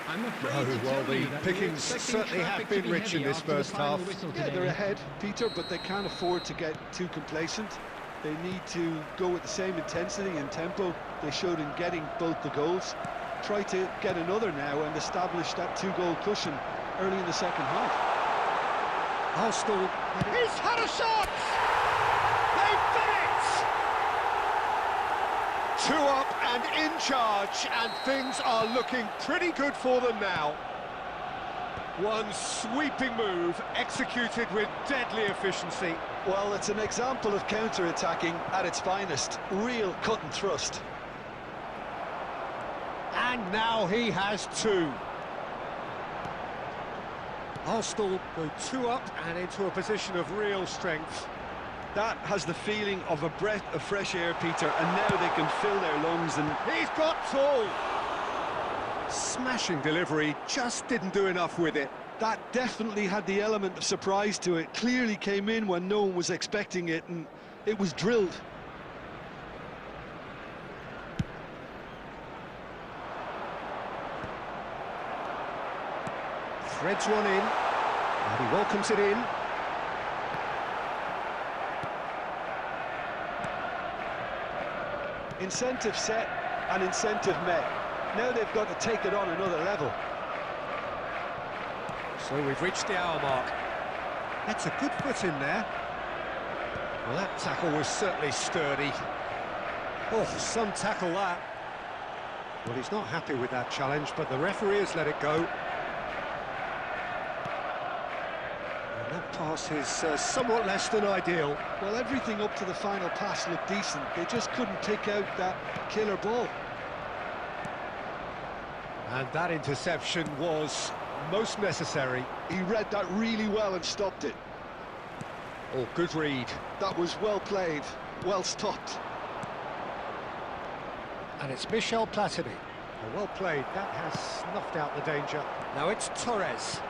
I'm afraid Oh, to well, tell you the that pickings we're expecting certainly have traffic to been be rich in heavy this after the first final half. whistle Yeah, today. they're ahead, Peter, but they can't afford to get too complacent. They need to go with the same intensity and tempo they showed in getting both the goals. Try to get another now and establish that two-goal cushion early in the second half. Arsenal. He's had a shot! They've done it! 2 up and in charge, and things are looking pretty good for them now. One sweeping move, executed with deadly efficiency. Well, it's an example of counter-attacking at its finest. Real cut and thrust. And now he has 2. Arsenal go 2 up and into a position of real strength. That has the feeling of a breath of fresh air, Peter, and now they can fill their lungs and... He's got tall. Smashing delivery, just didn't do enough with it. That definitely had the element of surprise to it. Clearly came in when no one was expecting it, and it was drilled. Threads one in, and he welcomes it in. Incentive set and incentive met. Now they've got to take it on another level. So we've reached the hour mark. That's a good foot in there. Well, that tackle was certainly sturdy. Oh, some tackle that. Well, he's not happy with that challenge, but the referee has let it go. And that pass is somewhat less than ideal. Well, everything up to the final pass looked decent. They just couldn't take out that killer ball. And that interception was most necessary. He read that really well and stopped it. Oh, good read. That was well played, well stopped. And it's Michel Platini. Oh, well played, that has snuffed out the danger. Now it's Torres.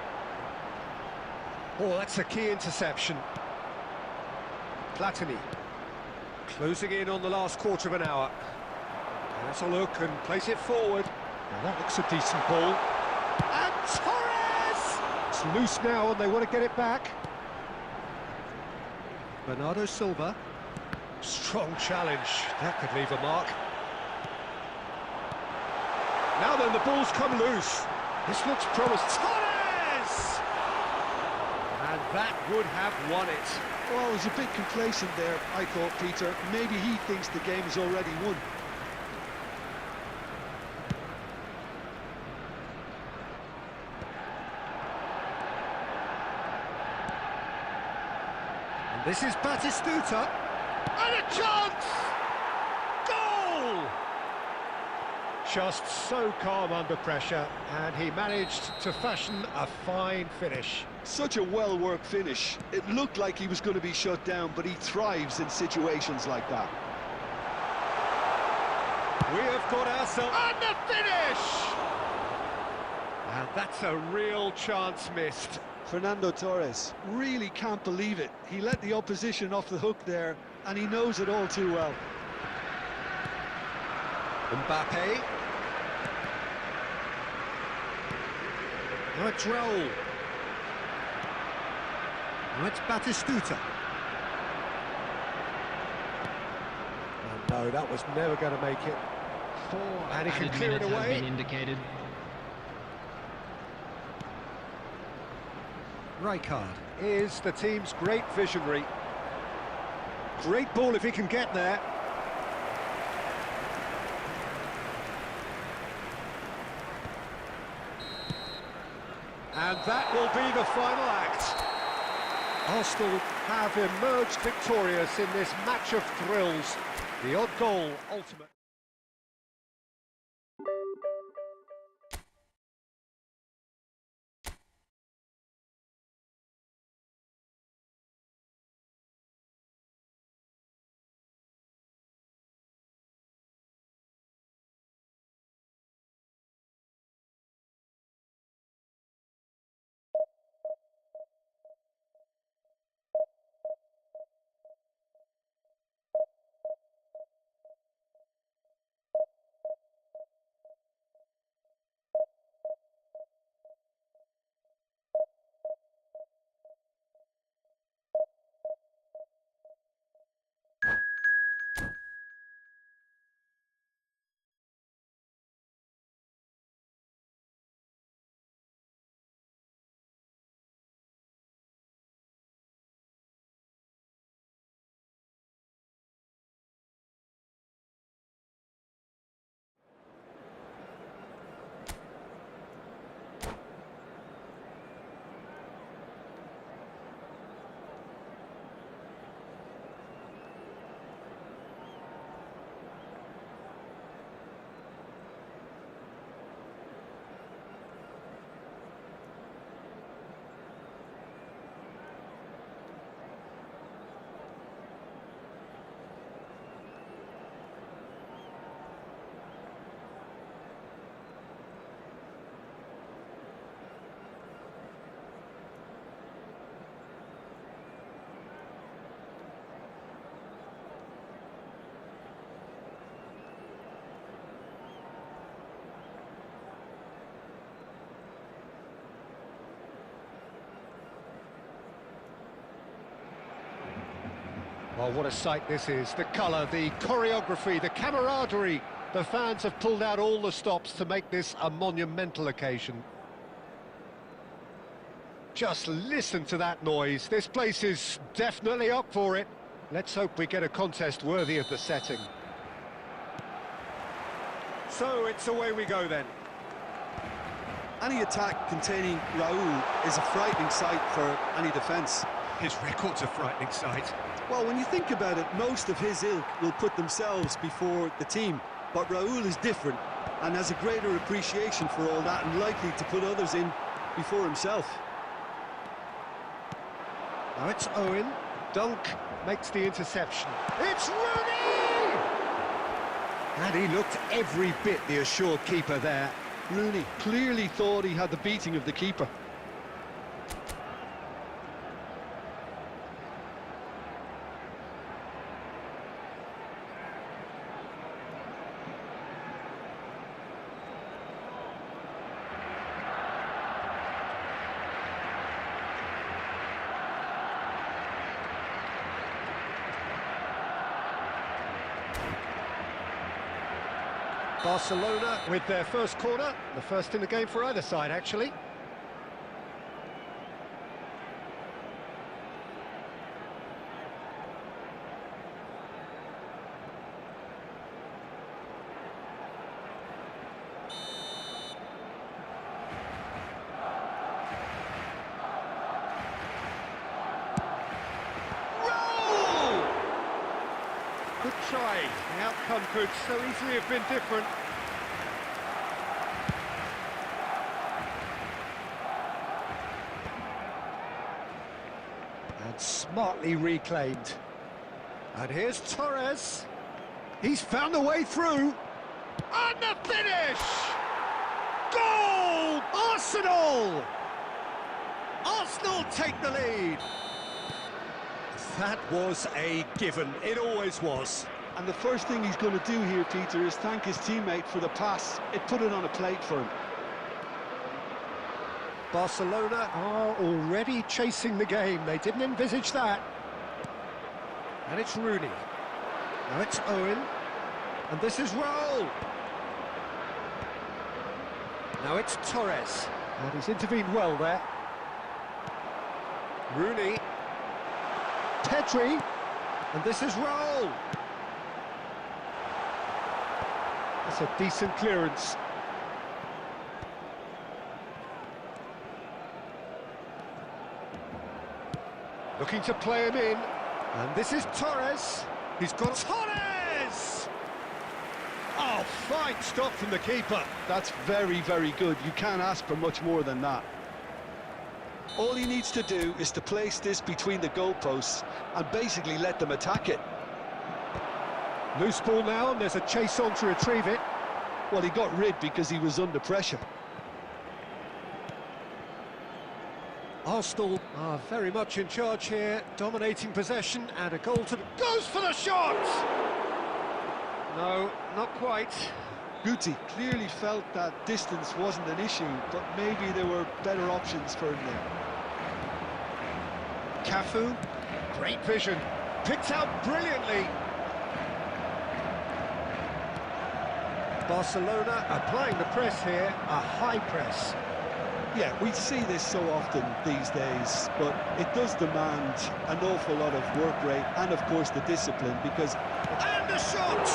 Oh, that's a key interception. Platini closing in on the last quarter of an hour. Has a look and plays it forward. Now that looks a decent ball. And Torres! It's loose now and they want to get it back. Bernardo Silva. Strong challenge. That could leave a mark. Now then, the ball's come loose. This looks promising. Torres! And that would have won it. Well, he was a bit complacent there, I thought, Peter. Maybe he thinks the game is already won. And this is Batistuta. And a chance! Goal! Just so calm under pressure, and he managed to fashion a fine finish. Such a well-worked finish. It looked like he was going to be shut down, but he thrives in situations like that. We have got ourselves... And the finish! And that's a real chance missed. Fernando Torres really can't believe it. He let the opposition off the hook there, and he knows it all too well. Mbappe. Now it's Raul. Now it's Batistuta. And no, that was never going to make it. 4 And he can added clear it minutes have away. been indicated. Rijkaard is the team's great visionary. Great ball if he can get there. And that will be the final act. Arsenal have emerged victorious in this match of thrills. The odd goal, ultimate. Oh, what a sight this is. The colour, the choreography, the camaraderie. The fans have pulled out all the stops to make this a monumental occasion. Just listen to that noise. This place is definitely up for it. Let's hope we get a contest worthy of the setting. So it's away we go then. Any attack containing Raul is a frightening sight for any defence. His record's a frightening sight. Well, when you think about it, most of his ilk will put themselves before the team. But Raul is different and has a greater appreciation for all that and likely to put others in before himself. Now it's Owen. Dunk makes the interception. It's Rooney! And he looked every bit the assured keeper there. Rooney clearly thought he had the beating of the keeper. Barcelona with their first corner, the first in the game for either side, actually. Good try. The outcome could so easily have been different. And smartly reclaimed. And here's Torres. He's found a way through. And the finish! Goal! Arsenal! Arsenal take the lead. That was a given. It always was. And the first thing he's going to do here, Peter, is thank his teammate for the pass. It put it on a plate for him. Barcelona are already chasing the game. They didn't envisage that. And it's Rooney. Now it's Owen. And this is Raul. Now it's Torres. And he's intervened well there. Rooney. Pedri. And this is Raul. That's a decent clearance. Looking to play him in. And this is Torres. He's got Torres! Oh, fine stop from the keeper. That's very, very good. You can't ask for much more than that. All he needs to do is to place this between the goalposts and basically let them attack it. Loose ball now, and there's a chase on to retrieve it. Well, he got rid because he was under pressure. Arsenal are very much in charge here, dominating possession, and a goal to... Goes for the shot! No, not quite. Guti clearly felt that distance wasn't an issue, but maybe there were better options for him there. Cafu, great vision, picked out brilliantly. Barcelona applying the press here, a high press. Yeah, we see this so often these days, but it does demand an awful lot of work rate and, of course, the discipline, because... And the shot!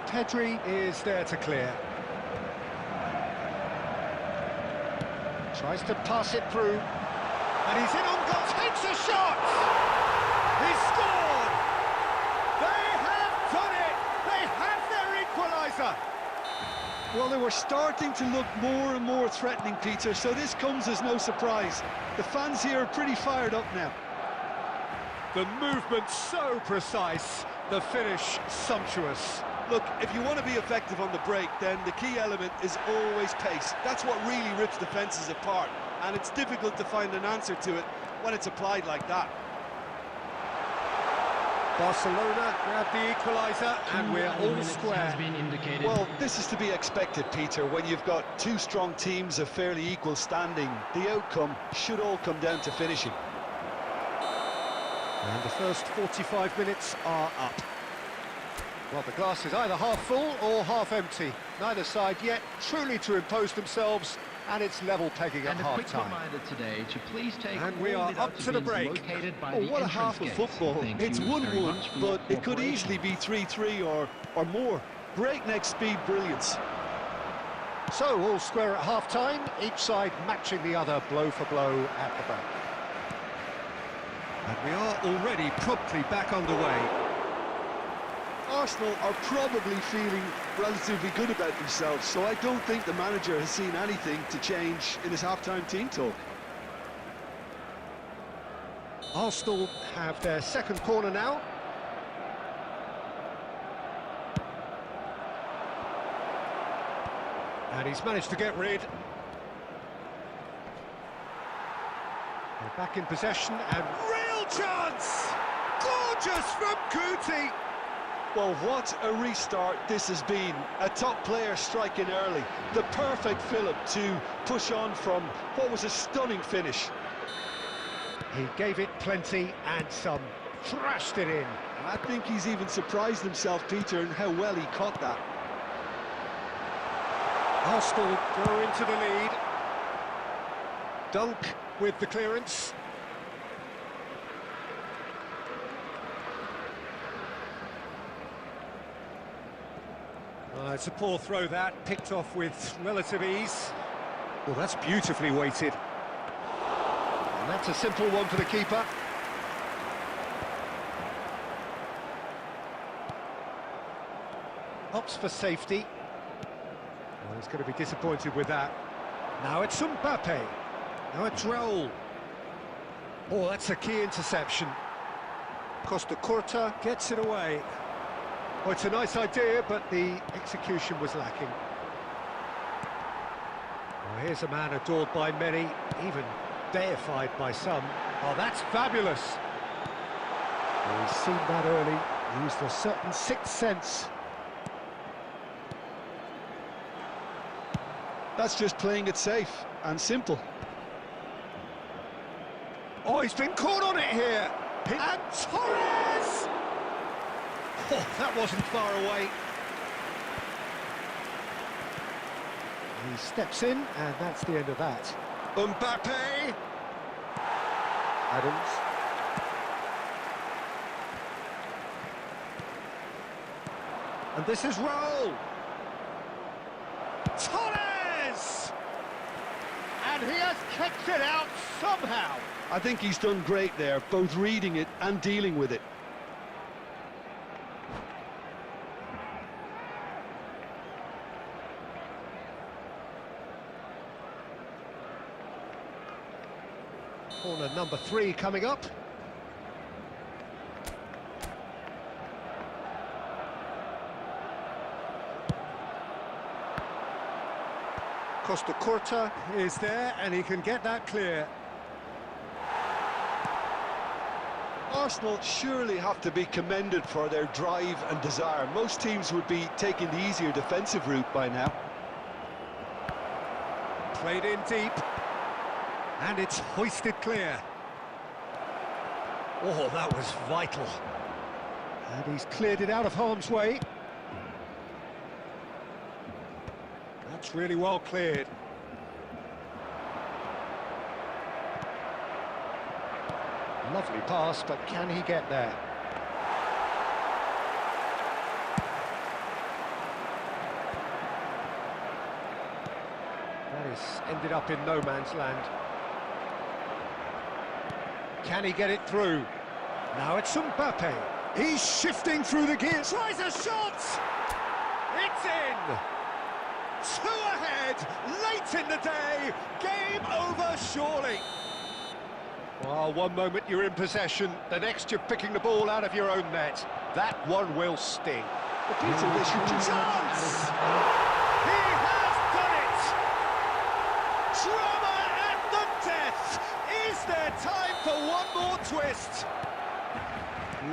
Pedri is there to clear. Tries to pass it through. And he's in on goal, takes a shot! He scored! They have done it! They have their equaliser! Well, they were starting to look more and more threatening, Peter, so this comes as no surprise. The fans here are pretty fired up now. The movement so precise, the finish sumptuous. Look, if you want to be effective on the break, then the key element is always pace. That's what really rips defences apart, and it's difficult to find an answer to it when it's applied like that. Barcelona grab the equaliser, and we're all square. Well, this is to be expected, Peter, when you've got two strong teams of fairly equal standing. The outcome should all come down to finishing. And the first 45 minutes are up. Well, the glass is either half full or half empty. Neither side yet truly to impose themselves, and it's level pegging at And a quick half-time. reminder today to please take And we all are up to the deductibles break. located by Oh, the what a entrance half of gate. football. Thank It's you very 1-1, much for your but it could cooperation. easily be 3-3 or more. Breakneck speed brilliance. So, all square at half-time, each side matching the other blow for blow at the back. And we are already promptly back underway. Arsenal are probably feeling relatively good about themselves, so I don't think the manager has seen anything to change in his half-time team talk. Arsenal have their second corner now. And he's managed to get rid. They're back in possession and real chance! Gorgeous from Kuti! Well, what a restart this has been. A top player striking early. The perfect fillip to push on from what was a stunning finish. He gave it plenty and some, thrashed it in. I think he's even surprised himself, Peter, in how well he caught that. Arsenal go into the lead. Dunk with the clearance. It's a poor throw that, picked off with relative ease. Well, that's beautifully weighted. And that's a simple one for the keeper. Opts for safety. Well, he's going to be disappointed with that. Now it's Mbappe. Now it's Raul. Oh, that's a key interception. Costa Curta. Gets it away. Oh, it's a nice idea, but the execution was lacking. Oh, here's a man adored by many, even deified by some. Oh, that's fabulous. Oh, he's seen that early, used a certain sixth sense. That's just playing it safe and simple. Oh, he's been caught on it here. And Torres! Oh, that wasn't far away. He steps in, and that's the end of that. Mbappe. Adams. And this is Raul. Torres! And he has kicked it out somehow. I think he's done great there, both reading it and dealing with it. Corner number 3 coming up. Costa Curta. Is there, and he can get that clear. Arsenal surely have to be commended for their drive and desire. Most teams would be taking the easier defensive route by now. Played in deep. And it's hoisted clear. Oh, that was vital. And he's cleared it out of harm's way. That's really well cleared. Lovely pass, but can he get there? That is ended up in no man's land. Can he get it through? Now it's Mbappe. He's shifting through the gears. Tries a shot! It's in! 2 ahead, late in the day. Game over, surely. Well, one moment you're in possession, the next you're picking the ball out of your own net. That one will sting. The Peter, this Chance! He has done it! Drama and the death! Is there time for one more twist?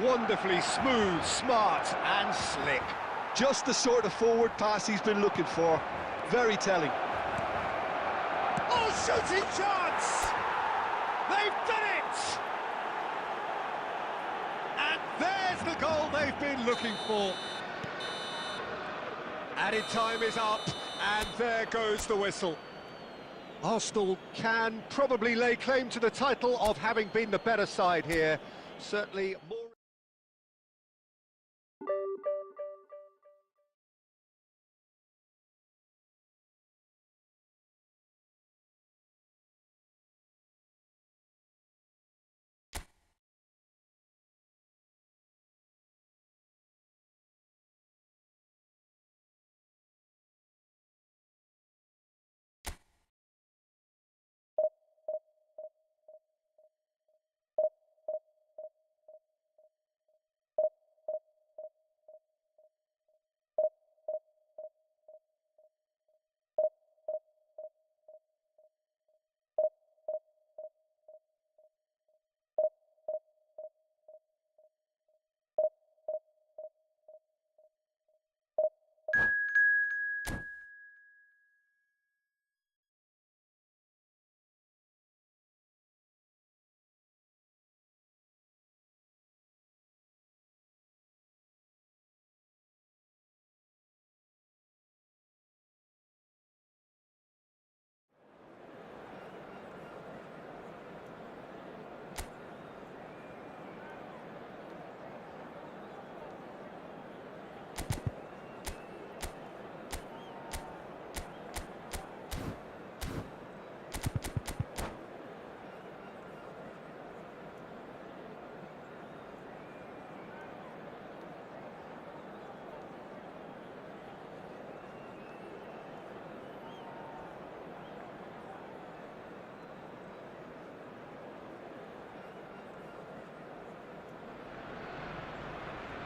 Wonderfully smooth, smart and slick. Just the sort of forward pass he's been looking for. Very telling. Oh, shooting chance! They've done it! There's the goal they've been looking for. Added time is up, and there goes the whistle. Arsenal can probably lay claim to the title of having been the better side here. Certainly more...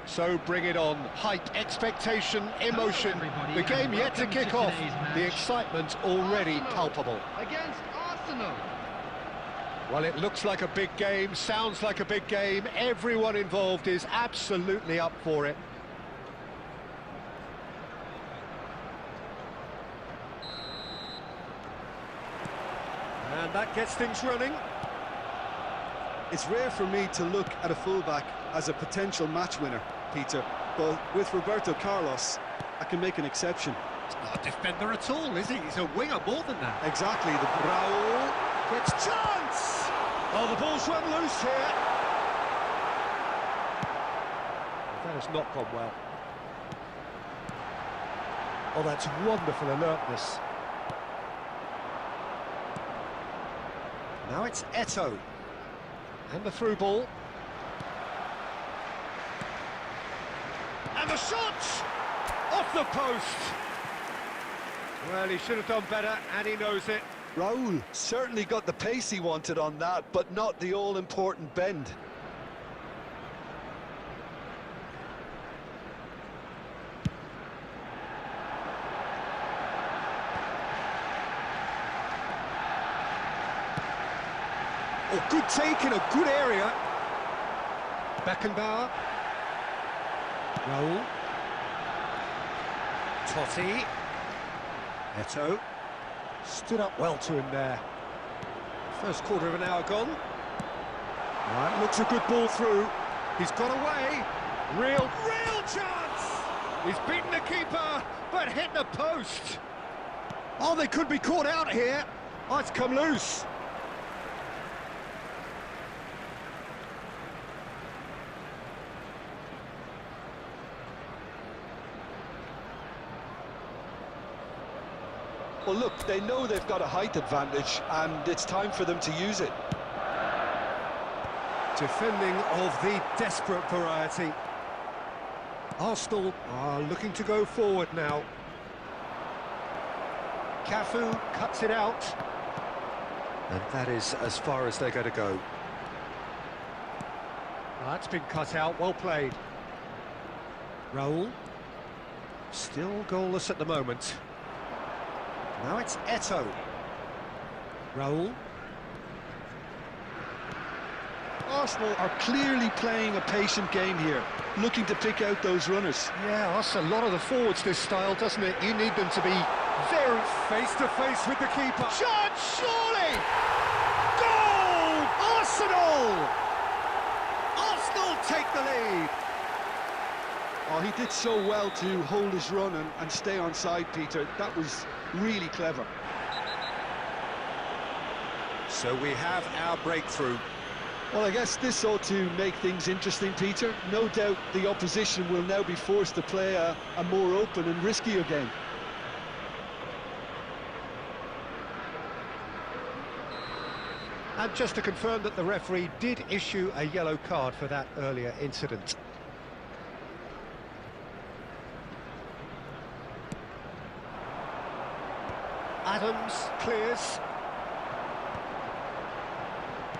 So bring it on. Hype, expectation, emotion. The game yet to kick off. The excitement already palpable. Against Arsenal. Well, it looks like a big game, sounds like a big game. Everyone involved is absolutely up for it. And that gets things running. It's rare for me to look at a fullback as a potential match winner, Peter, but with Roberto Carlos, I can make an exception. He's not a defender at all, is he? He's a winger more than that. Exactly, the Raul gets chance! Oh, the ball's run loose here. That has not gone well. Oh, that's wonderful alertness. Now it's Eto'o. And the through ball. And the shot! Off the post! Well, he should have done better, and he knows it. Raul certainly got the pace he wanted on that, but not the all-important bend. Oh, good take in a good area. Beckenbauer. Raul. Totti. Eto'o. Stood up well to him there. First quarter of an hour gone. Right, looks a good ball through. He's got away. Real chance! He's beaten the keeper, but hit the post. Oh, they could be caught out here. Oh, it's come loose. Well, look, they know they've got a height advantage, and it's time for them to use it. Defending of the desperate variety. Arsenal are looking to go forward now. Cafu cuts it out. And that is as far as they're going to go. That's been cut out, well played. Raul. Still goalless at the moment. Now it's Eto'o. Raul. Arsenal are clearly playing a patient game here, looking to pick out those runners. Yeah, that's a lot of the forwards, this style, doesn't it? You need them to be very face-to-face with the keeper. Shot, surely! Goal! Arsenal! Arsenal take the lead. Oh, he did so well to hold his run and stay on side, Peter. That was really clever. So we have our breakthrough. Well, I guess this ought to make things interesting, Peter. No doubt the opposition will now be forced to play a more open and riskier game. And just to confirm that the referee did issue a yellow card for that earlier incident. Adams clears.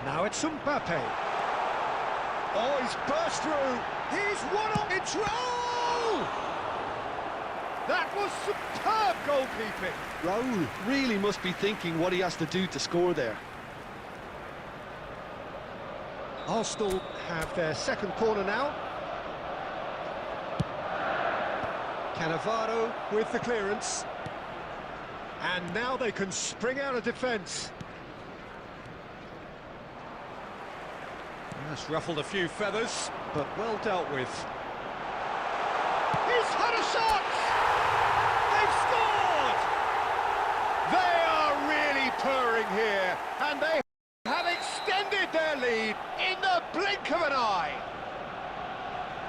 Now it's Mbappe. Oh, he's burst through. He's won on. It's Raul! That was superb goalkeeping. Raul really must be thinking what he has to do to score there. Arsenal have their second corner now. Cannavaro with the clearance. And now they can spring out of defence. That's ruffled a few feathers, but well dealt with. He's had a shot! They've scored! They are really purring here, and they have extended their lead in the blink of an eye.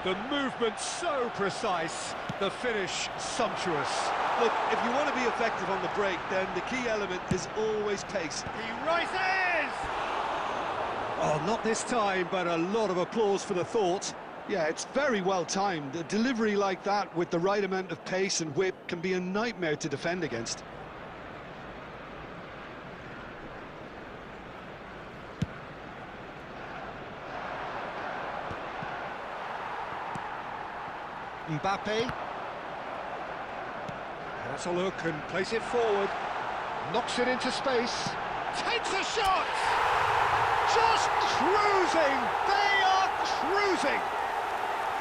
The movement so precise, the finish sumptuous. Look, if you want to be effective on the break, then the key element is always pace. He rises! Oh, not this time, but a lot of applause for the thought. Yeah, it's very well timed. A delivery like that with the right amount of pace and whip can be a nightmare to defend against. Mbappe. Has a look and plays it forward. Knocks it into space. Takes a shot! Just cruising! They are cruising!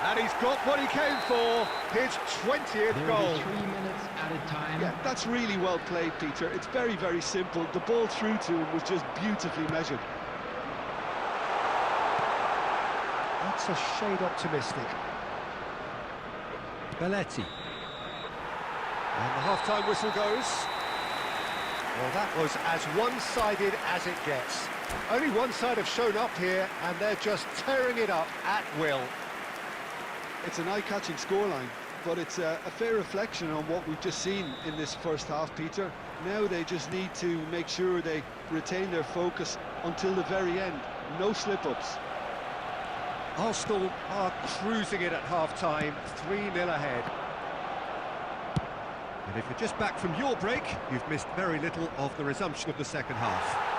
And he's got what he came for, his 20th goal. 3 minutes added time. Yeah, that's really well played, Peter. It's very, very simple. The ball through to him was just beautifully measured. That's a shade optimistic. Belletti. And the half-time whistle goes. Well, that was as one-sided as it gets. Only one side have shown up here, and they're just tearing it up at will. It's an eye-catching scoreline, but it's a fair reflection on what we've just seen in this first half, Peter. Now they just need to make sure they retain their focus until the very end. No slip-ups. Arsenal are cruising it at half-time, 3-0 ahead. And if you're just back from your break, you've missed very little of the resumption of the second half.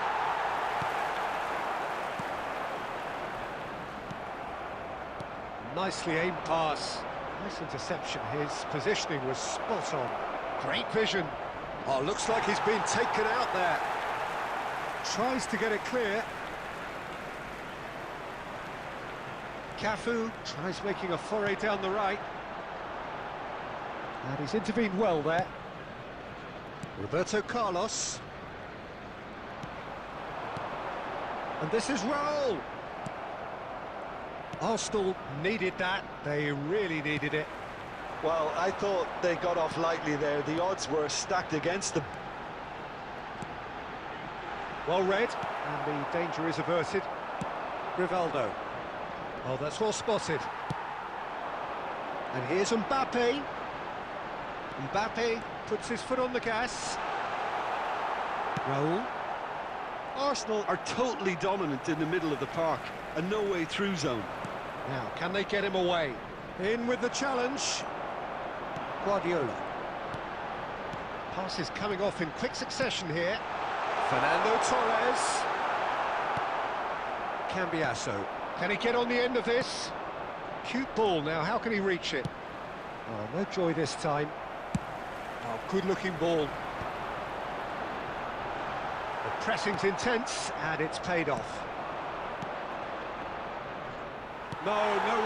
Nicely aimed pass. Nice interception. His positioning was spot on. Great vision. Oh, looks like he's been taken out there. Tries to get it clear. Cafu tries making a foray down the right. And he's intervened well there. Roberto Carlos. And this is Raul. Arsenal needed that. They really needed it. Well, I thought they got off lightly there. The odds were stacked against them. Well read, and the danger is averted. Rivaldo. Oh, that's well spotted. And here's Mbappe. Mbappe puts his foot on the gas. Raul. Arsenal are totally dominant in the middle of the park. A no-way through zone. Now, can they get him away? In with the challenge. Guardiola. Passes coming off in quick succession here. Fernando Torres. Cambiasso. Can he get on the end of this? Cute ball now, how can he reach it? Oh, no joy this time. Oh, good-looking ball. The pressing's intense, and it's paid off. No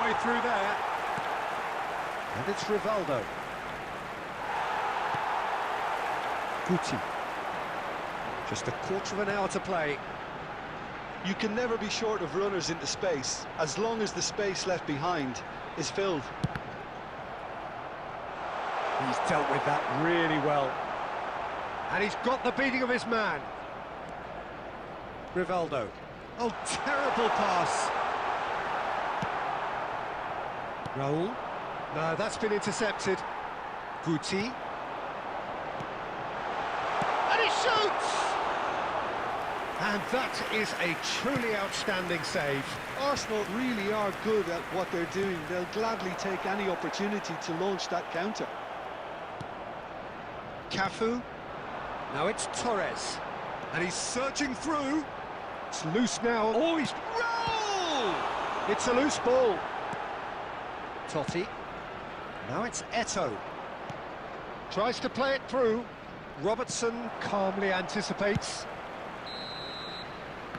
way through there. And it's Rivaldo. Guti. Just a quarter of an hour to play. You can never be short of runners into space, as long as the space left behind is filled. He's dealt with that really well. And he's got the beating of his man. Rivaldo. Oh, terrible pass. Raul. No, that's been intercepted. Guti. And he shoots! And that is a truly outstanding save. Arsenal really are good at what they're doing. They'll gladly take any opportunity to launch that counter. Cafu. Now it's Torres. And he's searching through. It's loose now. Oh, he's... Roll! It's a loose ball. Totti. Now it's Eto'o. Tries to play it through. Robertson calmly anticipates.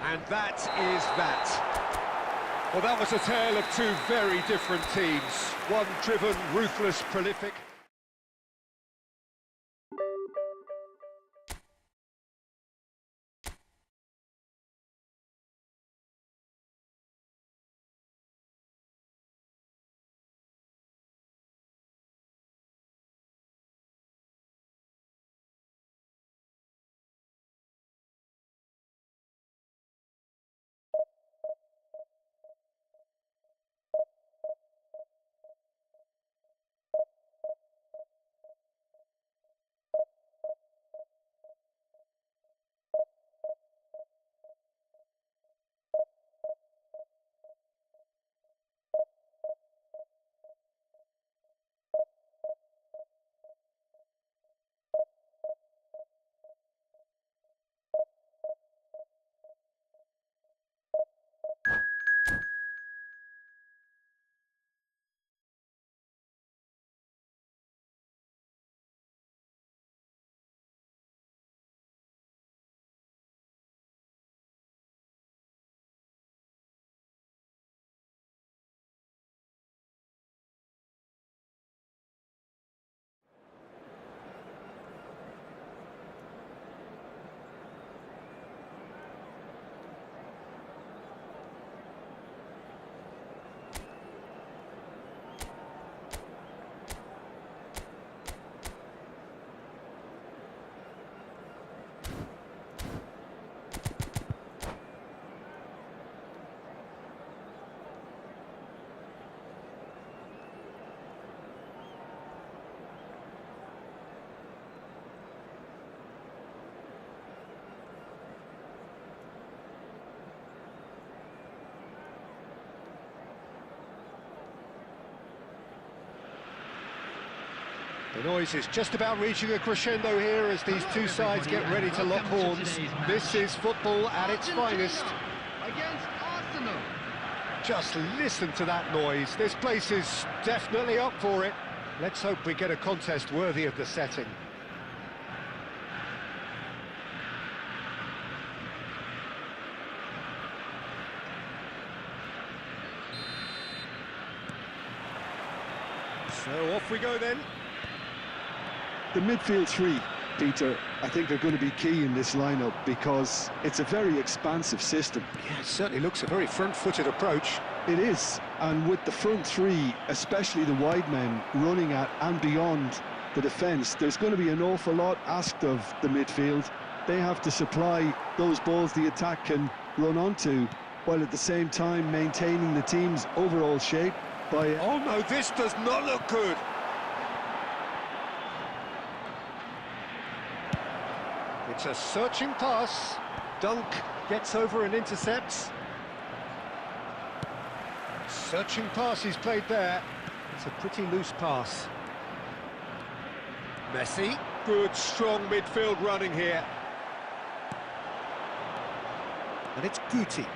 And that is that. Well, that was a tale of two very different teams. One driven, ruthless, prolific. The noise is just about reaching a crescendo here as these two sides get ready to lock horns. This is football at its finest. Against Arsenal. Just listen to that noise. This place is definitely up for it. Let's hope we get a contest worthy of the setting. So off we go then. The midfield three, Peter, I think are going to be key in this lineup because it's a very expansive system. Yeah, it certainly looks a very front-footed approach. It is, and with the front three, especially the wide men running at and beyond the defence, there's going to be an awful lot asked of the midfield. They have to supply those balls the attack can run onto, while at the same time maintaining the team's overall shape by... Oh no, this does not look good. It's a searching pass. Dunk gets over and intercepts. Searching pass he's played there. It's a pretty loose pass. Messi. Good, strong midfield running here. And it's Guti.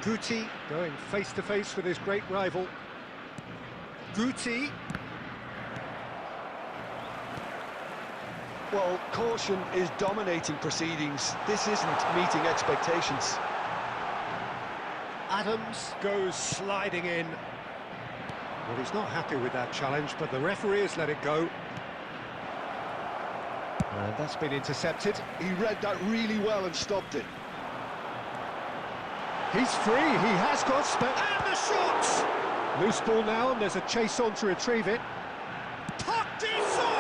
Guti going face-to-face with his great rival. Guti. Well, caution is dominating proceedings. This isn't meeting expectations. Adams goes sliding in. Well, he's not happy with that challenge, but the referee has let it go. And that's been intercepted. He read that really well and stopped it. He's free, he has got space. And the shot! Loose ball now, and there's a chase on to retrieve it. Tucked inside!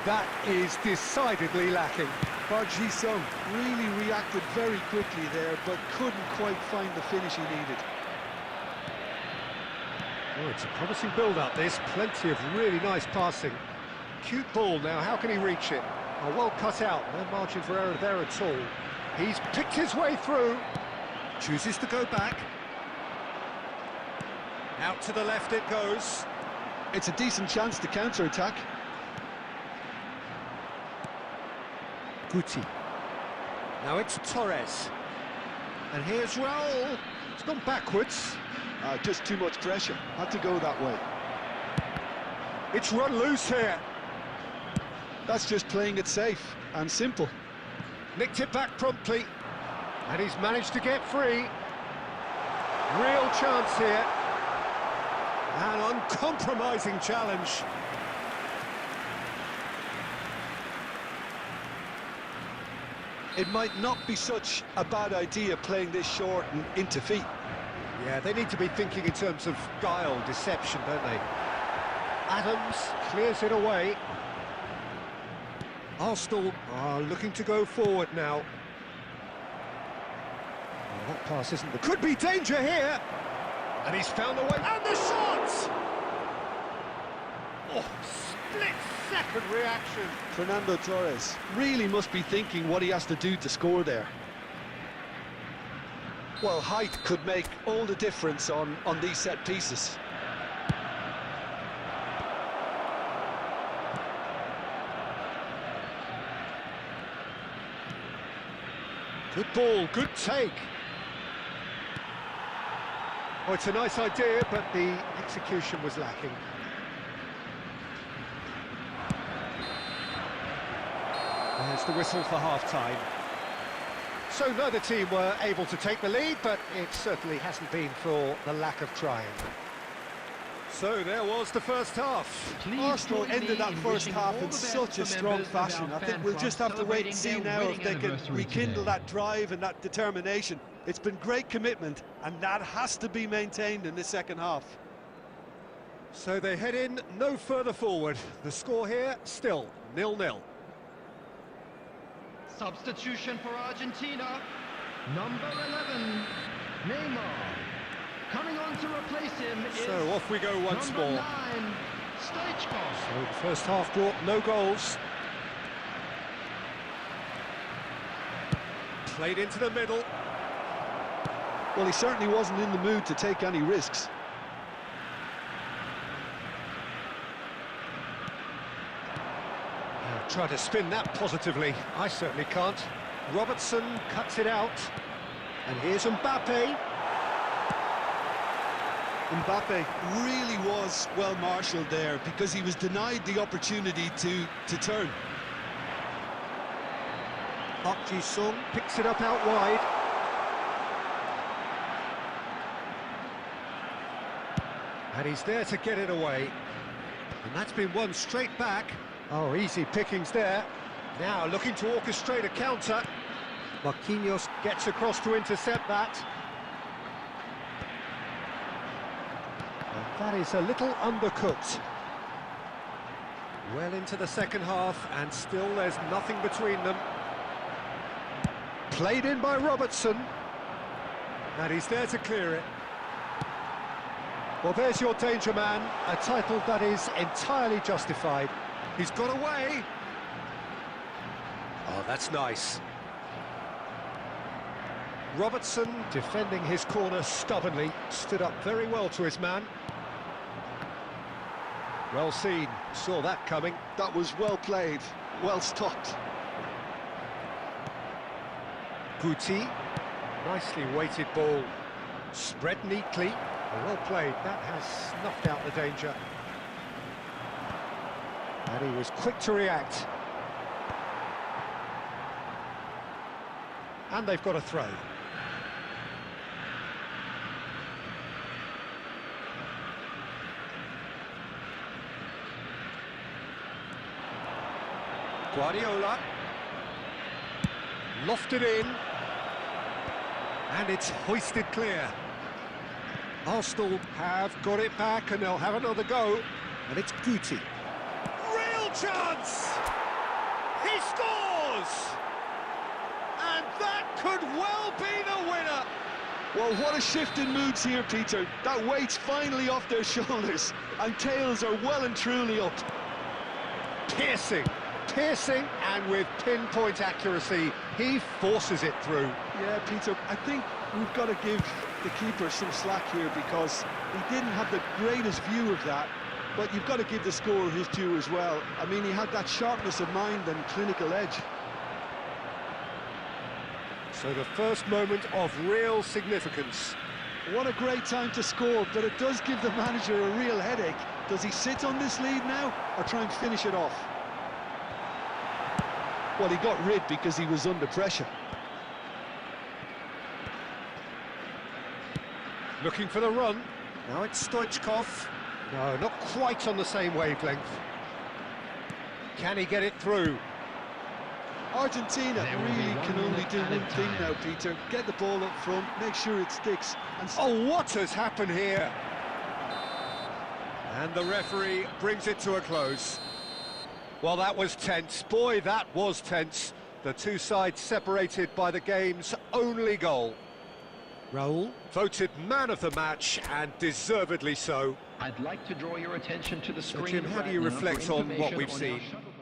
That is decidedly lacking. Park Ji-sung really reacted very quickly there, but couldn't quite find the finish he needed. Oh, it's a promising build-up, this. Plenty of really nice passing. Cute ball now, how can he reach it? Oh, well cut out, no margin for error there at all. He's picked his way through. Chooses to go back. Out to the left it goes. It's a decent chance to counter-attack. Guti. Now it's Torres. And here's Raul. It's gone backwards. Just too much pressure. Had to go that way. It's run loose here. That's just playing it safe and simple. Nicked it back promptly. And he's managed to get free. Real chance here. An uncompromising challenge. It might not be such a bad idea playing this short and into feet. Yeah, they need to be thinking in terms of guile, deception, don't they? Adams clears it away. Arsenal are looking to go forward now. Oh, that pass isn't the... Could be danger here! And he's found a way... And the shot! Oh, split-second reaction. Fernando Torres really must be thinking what he has to do to score there. Well, height could make all the difference on these set pieces. Good ball, good take. Oh, it's a nice idea, but the execution was lacking. There's the whistle for half-time. So neither team were able to take the lead, but it certainly hasn't been for the lack of trying. So there was the first half. Arsenal ended that first half in such a strong fashion. I think we'll just have to wait and see now if they can rekindle that drive and that determination. It's been great commitment, and that has to be maintained in the second half. So they head in no further forward. The score here, still 0-0. Substitution for Argentina. Number 11, Neymar. Coming on to replace him is So off we go once number more. 9, Stoichkov. So the first half brought no goals. Played into the middle. Well, he certainly wasn't in the mood to take any risks. Try to spin that positively. I certainly can't. Robertson cuts it out. And here's Mbappe. Mbappe really was well marshalled there because he was denied the opportunity to turn. Park Ji-sung picks it up out wide. And he's there to get it away. And that's been won straight back. Oh, easy pickings there. Now looking to orchestrate a counter. Marquinhos gets across to intercept that. And that is a little undercooked. Well into the second half, and still there's nothing between them. Played in by Robertson. And he's there to clear it. Well, there's your danger man, a title that is entirely justified. He's got away. Oh, that's nice. Robertson, defending his corner stubbornly, stood up very well to his man. Well seen, saw that coming. That was well played, well stopped. Guti, nicely weighted ball. Spread neatly, well played, that has snuffed out the danger. And he was quick to react. And they've got a throw. Guardiola. Lofted in. And it's hoisted clear. Arsenal have got it back and they'll have another go. And it's Guti. Real chance! He scores! And that could well be the winner! Well, what a shift in moods here, Peter. That weight's finally off their shoulders, and tails are well and truly up. Piercing, and with pinpoint accuracy, he forces it through. Yeah, Peter, I think we've got to give the keeper some slack here because he didn't have the greatest view of that, but you've got to give the scorer his due as well. I mean, he had that sharpness of mind and clinical edge. So the first moment of real significance. What a great time to score, but it does give the manager a real headache. Does he sit on this lead now, or try and finish it off? Well, he got rid because he was under pressure. Looking for the run. Now it's Stoichkov. No, not quite on the same wavelength. Can he get it through? Argentina There will be really 1 can only minute do added one thing time. now, Peter. Get the ball up front, make sure it sticks. And Oh, what has happened here? And the referee brings it to a close. Well, that was tense. Boy, that was tense. The two sides separated by the game's only goal. Raul, voted man of the match, and deservedly so. I'd like to draw your attention to the So, screen. Jim, how do right you now reflect for on what information we've on our seen? shuttle